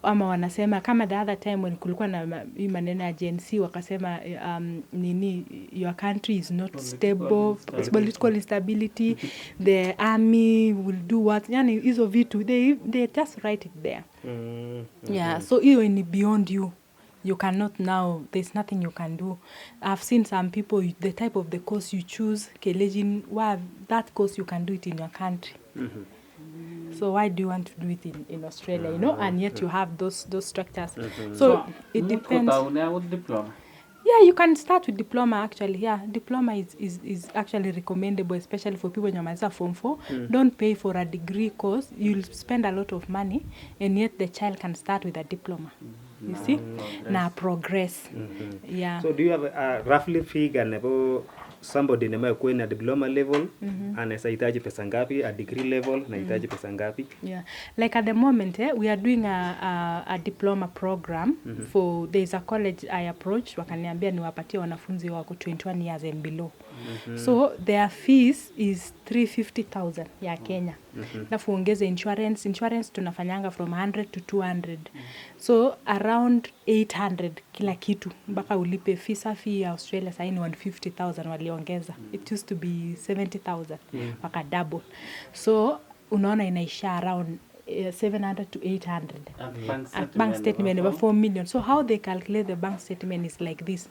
Ama wanasema kama the other time when kulikuwa na hii maneno ya Gen Z wakasema your country is not stable, political instability, the army will do what, yani hizo vitu they just write it there. Yeah, so hiyo ni beyond you. You cannot now, there's nothing you can do. I've seen some people, the type of the course you choose, that course you can do it in your country. So why do you want to do it in Australia, you know, and yet you have those structures. So it depends. Yeah, you can start with diploma actually. Yeah, diploma is actually recommendable, especially for people in your Form 4. Don't pay for a degree course. You'll spend a lot of money, and yet the child can start with a diploma. You see? Now progress. Yeah. So do you have a roughly figure about somebody nema kuwe na diploma level anahitaji pesa ngapi, a degree level anahitaji pesa ngapi? Yeah, like at the moment we are doing a diploma program for, there's a college I approached, wakaniambia niwapatie wanafunzi wako 21 years and below. So their fees is 350,000 ya Kenya. Na fuongeze insurance tunafanyanga from 100 to 200. So around 800 kila kitu mpaka ulipe visa fee ya Australia sasa ni 150,000 waliongeza. It used to be 70,000 mpaka double. So unaona inaisha around 700 to 800. Bank statement over 4 million. So how they calculate the bank statement is like this.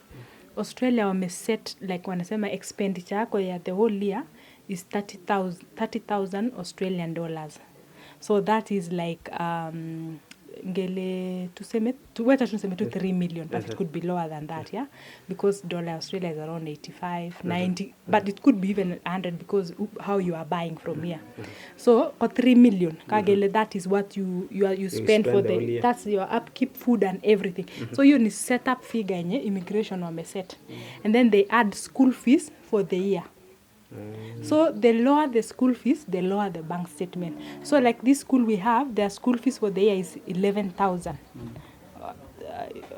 Australia wameset like wanasema expenditure yako ya the whole year is 30,000 Australian dollars. So that is like ngele tuseme 3 million, but it could be lower than that, yeah, because dollar Australia is around 85, 90, but it could be even 100 because how you are buying from here. So 3 million kagele, that is what you spend for the that's your upkeep, food and everything. So you need set up figure yenye immigration wameset, and then they add school fees for the year. So the lower the school fees, the lower the bank statement. So like this school we have, their school fees for the year is 11,000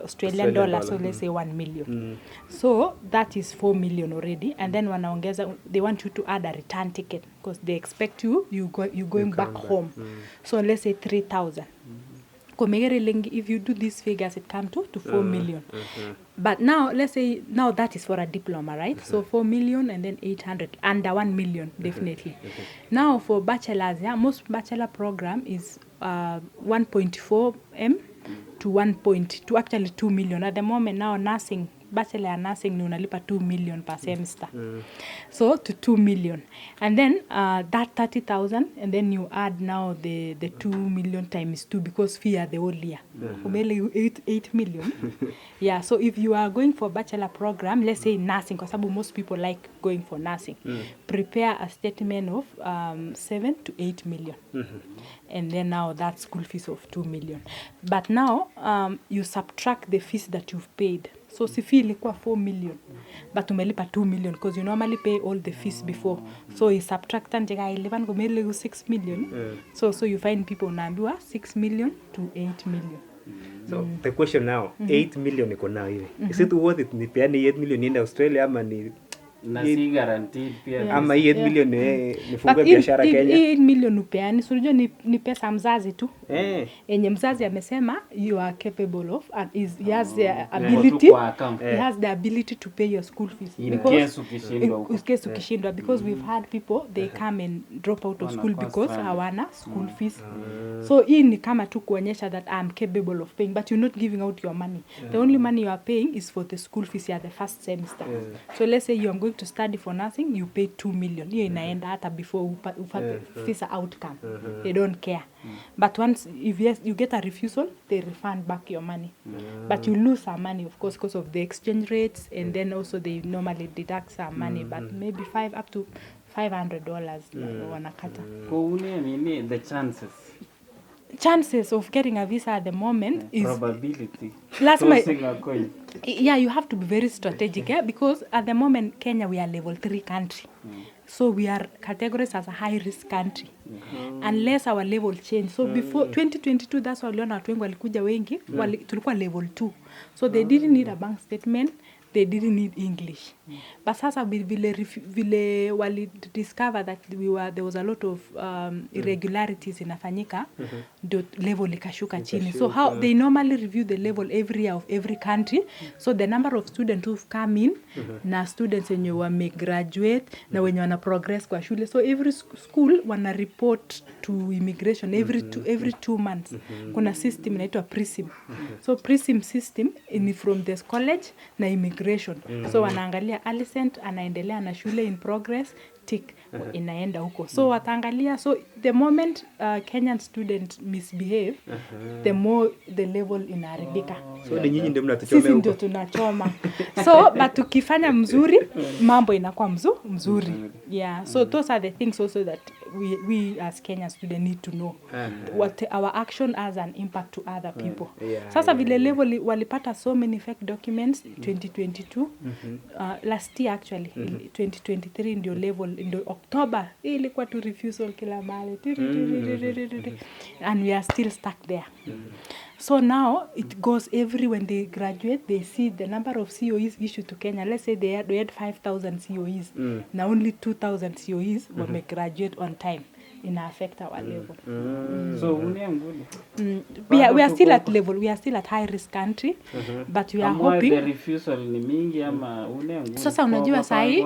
Australian dollars. So let's say 1 million. So that is 4 million already. And then wanaongeza, they want you to add a return ticket because they expect you going back home. So let's say 3,000. If you do these figures, it comes to 4 million. But now, let's say, now that is for a diploma, right? So 4 million and then 800, under 1 million, definitely. Now for bachelors, yeah, most bachelor program is 1.4 M to actually 2 million. At the moment now, nursing, bachelor nursing, ni unalipa 2 million per semester. So to 2 million. And then that 30,000, and then you add now the 2 million times 2 because fee are the whole year. 8 million. Yeah, so if you are going for bachelor program, let's say nursing, because most people like going for nursing, prepare a statement of 7 to 8 million. And then now that's school fees of 2 million. But now you subtract the fees that you've paid. So si fee ilikuwa 4 million. But umelipa 2 million because you normally pay all the fees before. So you subtract and jega 11 kumele 6 million. So you find people unaambiwa 6 million to 8 million. So the question now, 8 million iko now hivi. Is it worth it nipeane 8 million in Australia ama ni na si guaranteed pia ama 8 million nifungue biashara Kenya? 8 million upeani, so unajua ni pesa mzazi tu. Enye mzazi amesema you are capable of and he has the ability, he has the ability to pay your school fees. In case ukishindwa, because we've had people they come and drop out of school because hawana school fees. So hii ni kama tu kuonyesha that I'm capable of paying, but you're not giving out your money. The only money you are paying is for the school fees ya the first semester. So let's say you are going to study for nothing, you pay 2 million. Hiyo inaenda hata before upate visa outcome. They don't care. But once if you get a refusal, they refund back your money. But you lose some money, of course, because of the exchange rates, and then also they normally deduct some money, but maybe up to $500 wanakata. The chances of getting a visa at the moment is probability. Yeah, you have to be very strategic, because at the moment Kenya we are level 3 country. So we are categorized as a high risk country. Unless our level change. So before 2022, that's why waliona watu wengi walikuja wengi, tulikuwa level 2. So they didn't need a bank statement, they didn't need English. But sasa vile wali discover that there was a lot of irregularities inafanyika, the level ikashuka chini. So how they normally review the level every year of every country. So the number of students who've come in, na students wenye wame graduate, na wenye wana progress kwa shule. So every school wana report to immigration every 2 months. Kuna system inaitwa PRISM. So PRISM system ni from the college na immigration. So wanaangalia Alicent anaendelea na shule in progress, tick, inaenda huko. So wataangalia, so the moment Kenyan students misbehave, the more the level inaharibika. So ni nyinyi ndio mnatuchomea huko. Sisi ndio tunachoma. So but tukifanya mzuri, mambo inakuwa mzuri. Yeah, so those are the things also that we as Kenyan students need to know. What our action has an impact to other people. Sasa vile level walipata so many fake documents 2022, last year actually, 2023 ndio level, ndio October, ilikuwa tu refusal kila mahali. And we are still stuck there. So now it goes when they graduate, they see the number of COEs issued to Kenya. Let's say they had 5,000 COEs. Now only 2,000 COEs will graduate on time. Ina affect our level. So we are still at level. We are still at high risk country, but we are hoping. The refusal ni mingi ama Sasa unajua sahi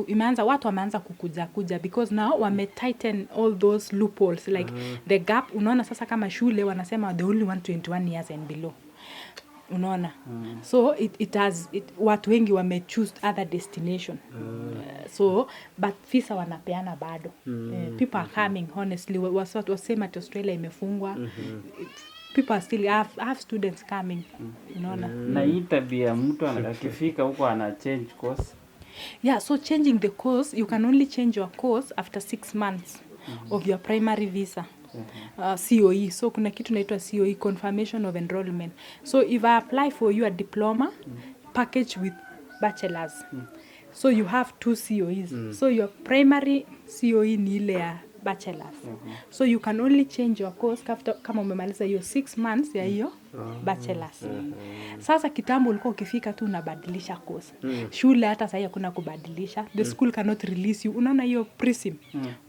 imeanza watu wameanza kukuja because now wame tighten all those loopholes, like the gap. Unaona sasa kama shule wanasema they only want 21 years and below. Unaona? So watu wengi wame choose other destination. So but visa wanapeana bado. People are coming, honestly. Wasema Australia imefungwa. People are still have students coming. Unaona? Na hii tabia mtu akifika huko ana change course. Yeah, so changing the course, you can only change your course after 6 months of your primary visa. COE. So kuna kitu naitwa COE, confirmation of enrollment. So if I apply for you a diploma package with bachelor's, so you have 2 COEs. So your primary COE ni ile ya bachelor's. So you can only change your course kama umemaliza hiyo 6 months ya hiyo bachelor's. Sasa kitambo ulikuwa ukifika tu unabadilisha course. Shule hata sasa hakuna kubadilisha. The school cannot release you. Unaona hiyo PRISM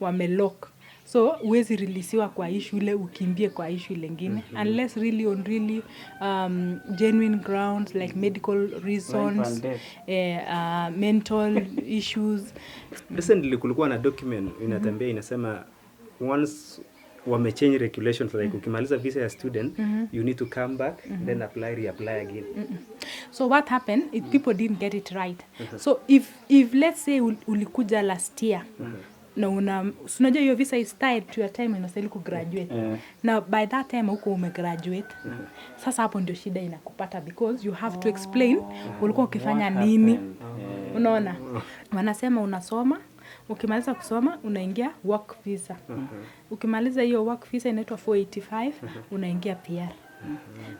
wamelock. So huwezi releasiwa kwa hii shule ukimbie kwa hii shule nyingine unless really on genuine grounds like medical reasons, mental issues. Recently kulikuwa na document inatembea inasema once wamechange regulations, like ukimaliza visa ya student you need to come back then reapply again. So what happened if people didn't get it right? So if let's say ulikuja last year na unajua hiyo visa is tied to your time unastahili kugraduate. Now by that time huko umegraduate. Sasa hapo ndio shida inakupata because you have to explain ulikuwa ukifanya nini. Unaona? Wanasema unasoma, ukimaliza kusoma unaingia work visa. Ukimaliza hiyo work visa inaitwa 485, unaingia PR.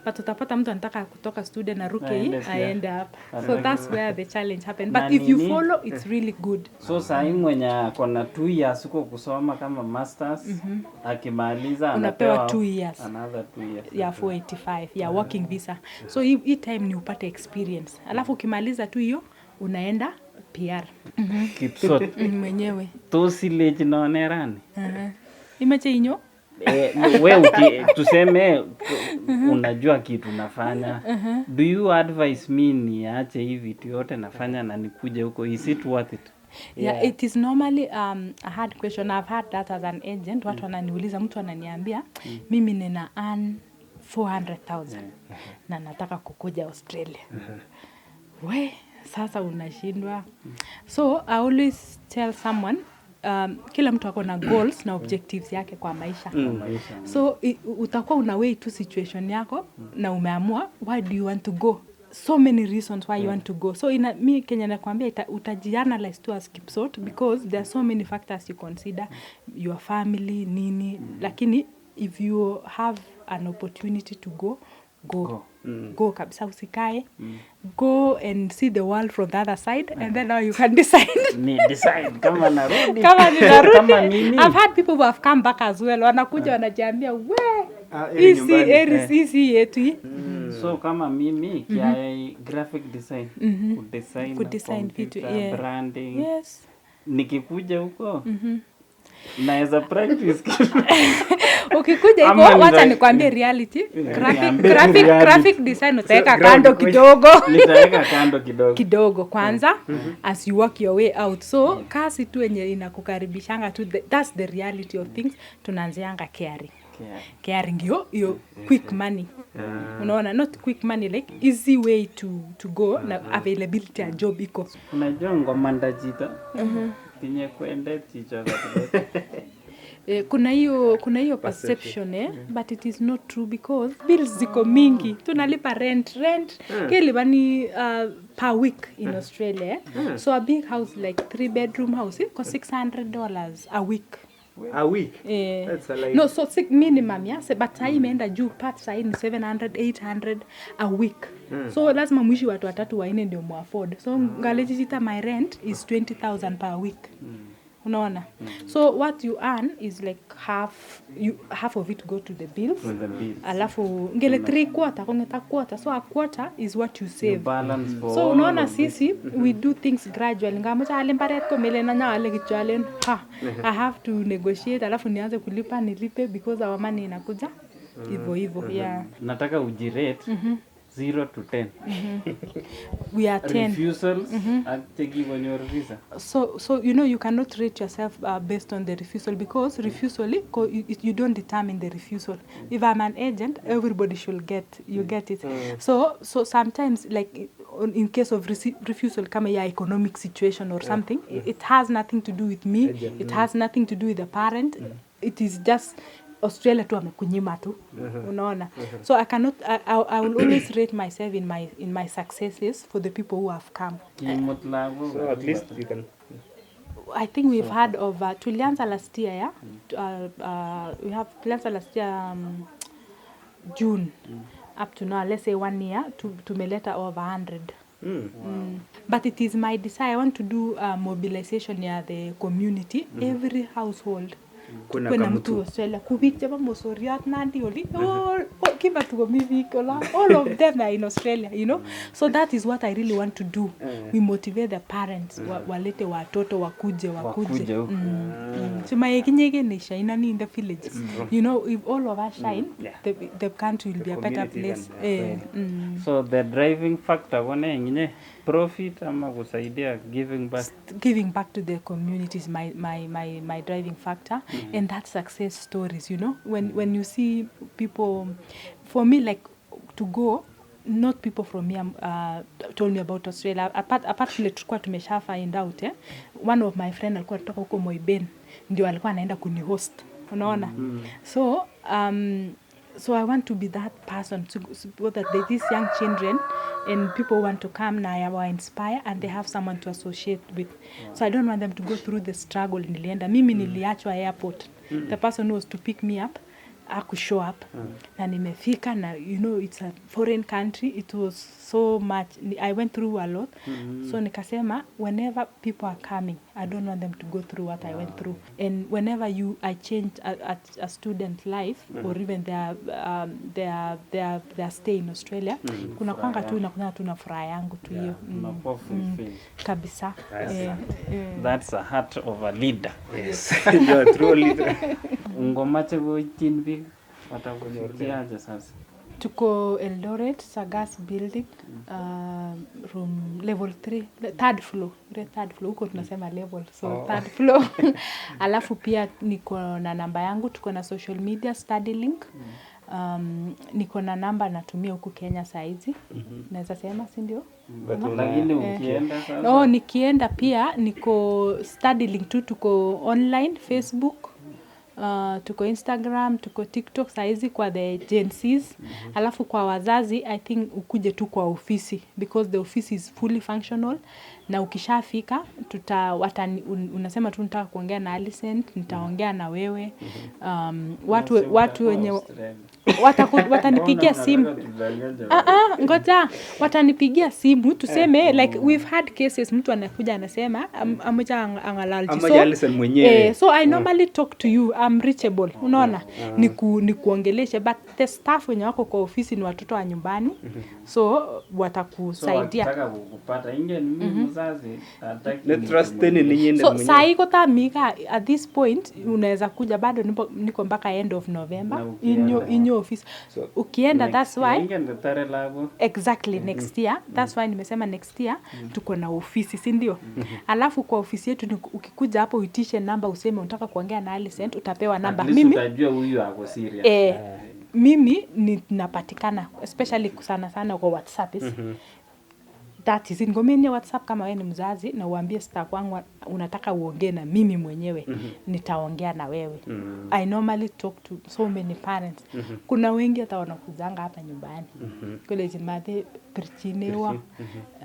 But utapata mtu anataka kutoka student aruke hii aende hapa. So Aende that's hapa. where the challenge happen. Na But if you nini? follow, it's really good. So sahi mwenye akona 2 years huko kusoma kama masters, akimaliza Unapewa anapewa 2 years. Another 2 years. Ya 485 ya working visa. So hii time ni upate experience. Alafu ukimaliza tu hiyo unaenda PR. Kipsot. Mwenyewe. Tosilage naonerani. Imeche inyo? Tuseme unajua kitu nafanya. Do you advise me niache hii vitu yote nafanya na nikuje huko? Is it worth it? Yeah, it is normally a hard question. I've had that as an agent. Watu wananiuliza, mtu ananiambia mimi nina earn 400,000 na nataka kukuja Australia. We, sasa unashindwa. So I always tell someone, kila mtu ako na goals na objectives yake kwa maisha. So utakuwa una weigh tu situation yako na umeamua why do you want to go. So many reasons why you want to go. So mi Kenya nakwambia utajianalyze tu as Kipsot because there are so many factors you consider, your family, nini. Lakini if you have an opportunity to go. Go kabisa, usikae. Go and see the world from the other side and then now you can decide. Decide kama narudi. Kama ninarudi. Kama nini. I've had people who have come back as well. Wanakuja wanajiambia we isi yetu. So kama mimi kia graphic design, kudesign vitu, branding. Yes. Nikikuja huko. Naweza practice. Ukikuja hivyo wacha nikwambie reality. Graphic design utaweka kando kidogo. Nitaweka kando kidogo. Kidogo kwanza as you work your way out. So kasi tu yenye inakukaribishanga tu, that's the reality of things. Tunaanzianga caring yo quick money. Unaona, not quick money, like easy way to go na availability ya job iko. Unajua ngoma ndajita. Tinye kwende ticha za kuna hiyo perception but it is not true because bills ziko mingi. Tunalipa rent kile ni per week in Australia. So a big house like 3-bedroom house costs $600 a week. A week? That's a like... No, so minimum, yeah. But saa imeenda juu, part saa ni 700, 800 a week. So lazima mwishi watu watatu waine ndio muafford. So ngalejita my rent is 20,000 per week. Unaona? So what you earn is like half of it go to the bills. Alafu ngele 3/4 kongeta quarter. So a quarter is what you save. So unaona sisi we do things gradually. Ngamocha alembaret ko mele na nyale kichwalen. I have to negotiate alafu nianze kulipa nilipe because our money inakuja. Hivyo yeah. Nataka ujirate 0 to 10. We are 10. Refusals taking on your visa. So you cannot rate yourself based on the refusal because refusal you don't determine the refusal. If I'm an agent, everybody should get it. So sometimes like in case of refusal kama ya economic situation or something, it has nothing to do with me. It has nothing to do with the parent. It is just Australia tu amekunyima tu. Unaona. So I will always rate myself in my successes for the people who have come. So at least you can I think we've had over tulianza last year, tulianza last year June up to now, let's say 1 year tumeleta over 100. But it is my desire, I want to do mobilization near the community, every household. Kuna mtu Australia kubicha ba mosoriat nandi oli kiba tuko mivikola all of them are in Australia, so that is what I really want to do. We motivate the parents walete watoto wakuje sema yekinyege ni shine in the village. If all of us shine, the country will be a better place. So the driving factor one ngine profit ama kusaidia giving back to the community is my driving factor. And that success stories, when you see people, for me, like to go, not people from here told me about Australia. Apart from tulikuwa tumesha find out, one of my friend alikuwa kutoka huko Moiben, ndio alikuwa anaenda kunihost, unaona. So I want to be that person so that these young children and people want to come now are inspired and they have someone to associate with. So I don't want them to go through the struggle. Mimi niliachwa airport. The person who was to pick me up show up na nimefika na you know it's a foreign country, it was so much, I went through a lot. So nikasema whenever people are coming, I don't want them to go through what I went through, and whenever I change a student life or even their stay in Australia, kuna kwanga tu na tuna furaha yangu tu hiyo kabisa. That's a heart of a leader. Yes. You are true leader. Ungomache kuitin big watakufikiaje sasa? Tuko Eldoret, Sagas building, room level 3, third floor, huko tunasema level, so third floor. Alafu pia niko na namba yangu, tuko na social media study link. Niko na namba natumia huku Kenya saizi. Naweza sema si ndio? Lakini ukienda sasa. Nikienda pia niko study link tu, tuko online Facebook. Tuko Instagram, tuko TikTok saizi kwa the Gen Zs. Alafu kwa wazazi, I think ukuje tu kwa ofisi because the office is fully functional. Na ukishafika unasema tu nataka kuongea na Alicent, nitaongea na wewe. Watu wenye watanipigia simu. Ngoja, watanipigia simu tuseme like we've had cases, mtu anakuja anasema amoja angalalji. So I normally talk to you, I'm reachable. Unaona? Nikuongeleshe, but the staff wenye wako kwa ofisi ni watoto wa nyumbani. So watakusaidia. So wataka kupata inge mzazi ataki. So saa hii kota mika at this point unaweza kuja bado niko mpaka end of November in your office. So ukienda that's why exactly next year. That's why nimesema next year tuko na ofisi, si ndio? Alafu kwa ofisi yetu ukikuja hapo uitishe namba, useme unataka kuongea na Alicent, utapewa namba. Mimi utajua huyu ako serious. Mimi ninapatikana especially sana kwa WhatsApp. That is ngomeni WhatsApp kama wewe ni mzazi na uambie staff wangu unataka uongee na mimi mwenyewe, nitaongea na wewe. I normally talk to so many parents. Kuna wengi hata wanakuzanga hapa nyumbani. Kule jimade Perchinewa.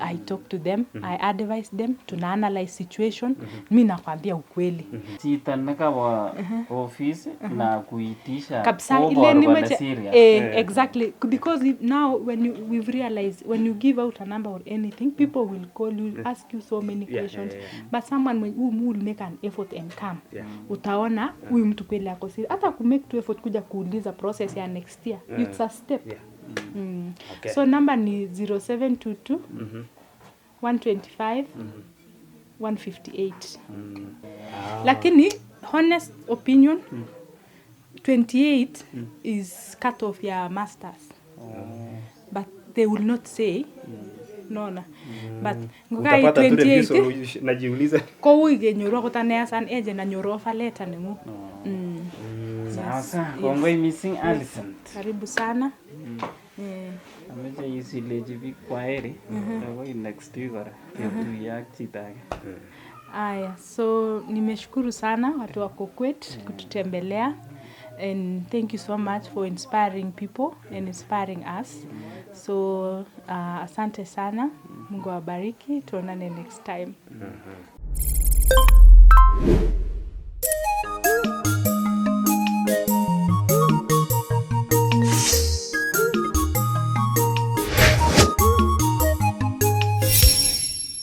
I talk to them, I advise them, tuna analyze situation. Mimi nakwambia ukweli. Sitanaka wa office na kuitisha kabisa ile ni exactly, because now we've realized when you give out a number or anything, people will call you, ask you so many questions. But someone who will make an effort and come, utaona huyu mtu kweli ako serious. Hata ku make to effort kuja kuuliza process ya next year, it's a step. So number ni 0722 125 158. Lakini honest opinion, 28 is cut off your masters. But they will not say no. But ngokai 28 najiuliza ko uige nyoro kotane san eje na nyoro faleta nemu. Sasa kongoi missing Alicent. Karibu sana. Ameje yisileji big kwa heri. Kwa next week ora. Yetu ya chitake. Aya, so nimeshukuru sana watu wa Kokwet kututembelea, and thank you so much for inspiring people and inspiring us. So asante sana. Mungu awabariki. Tuonane next time.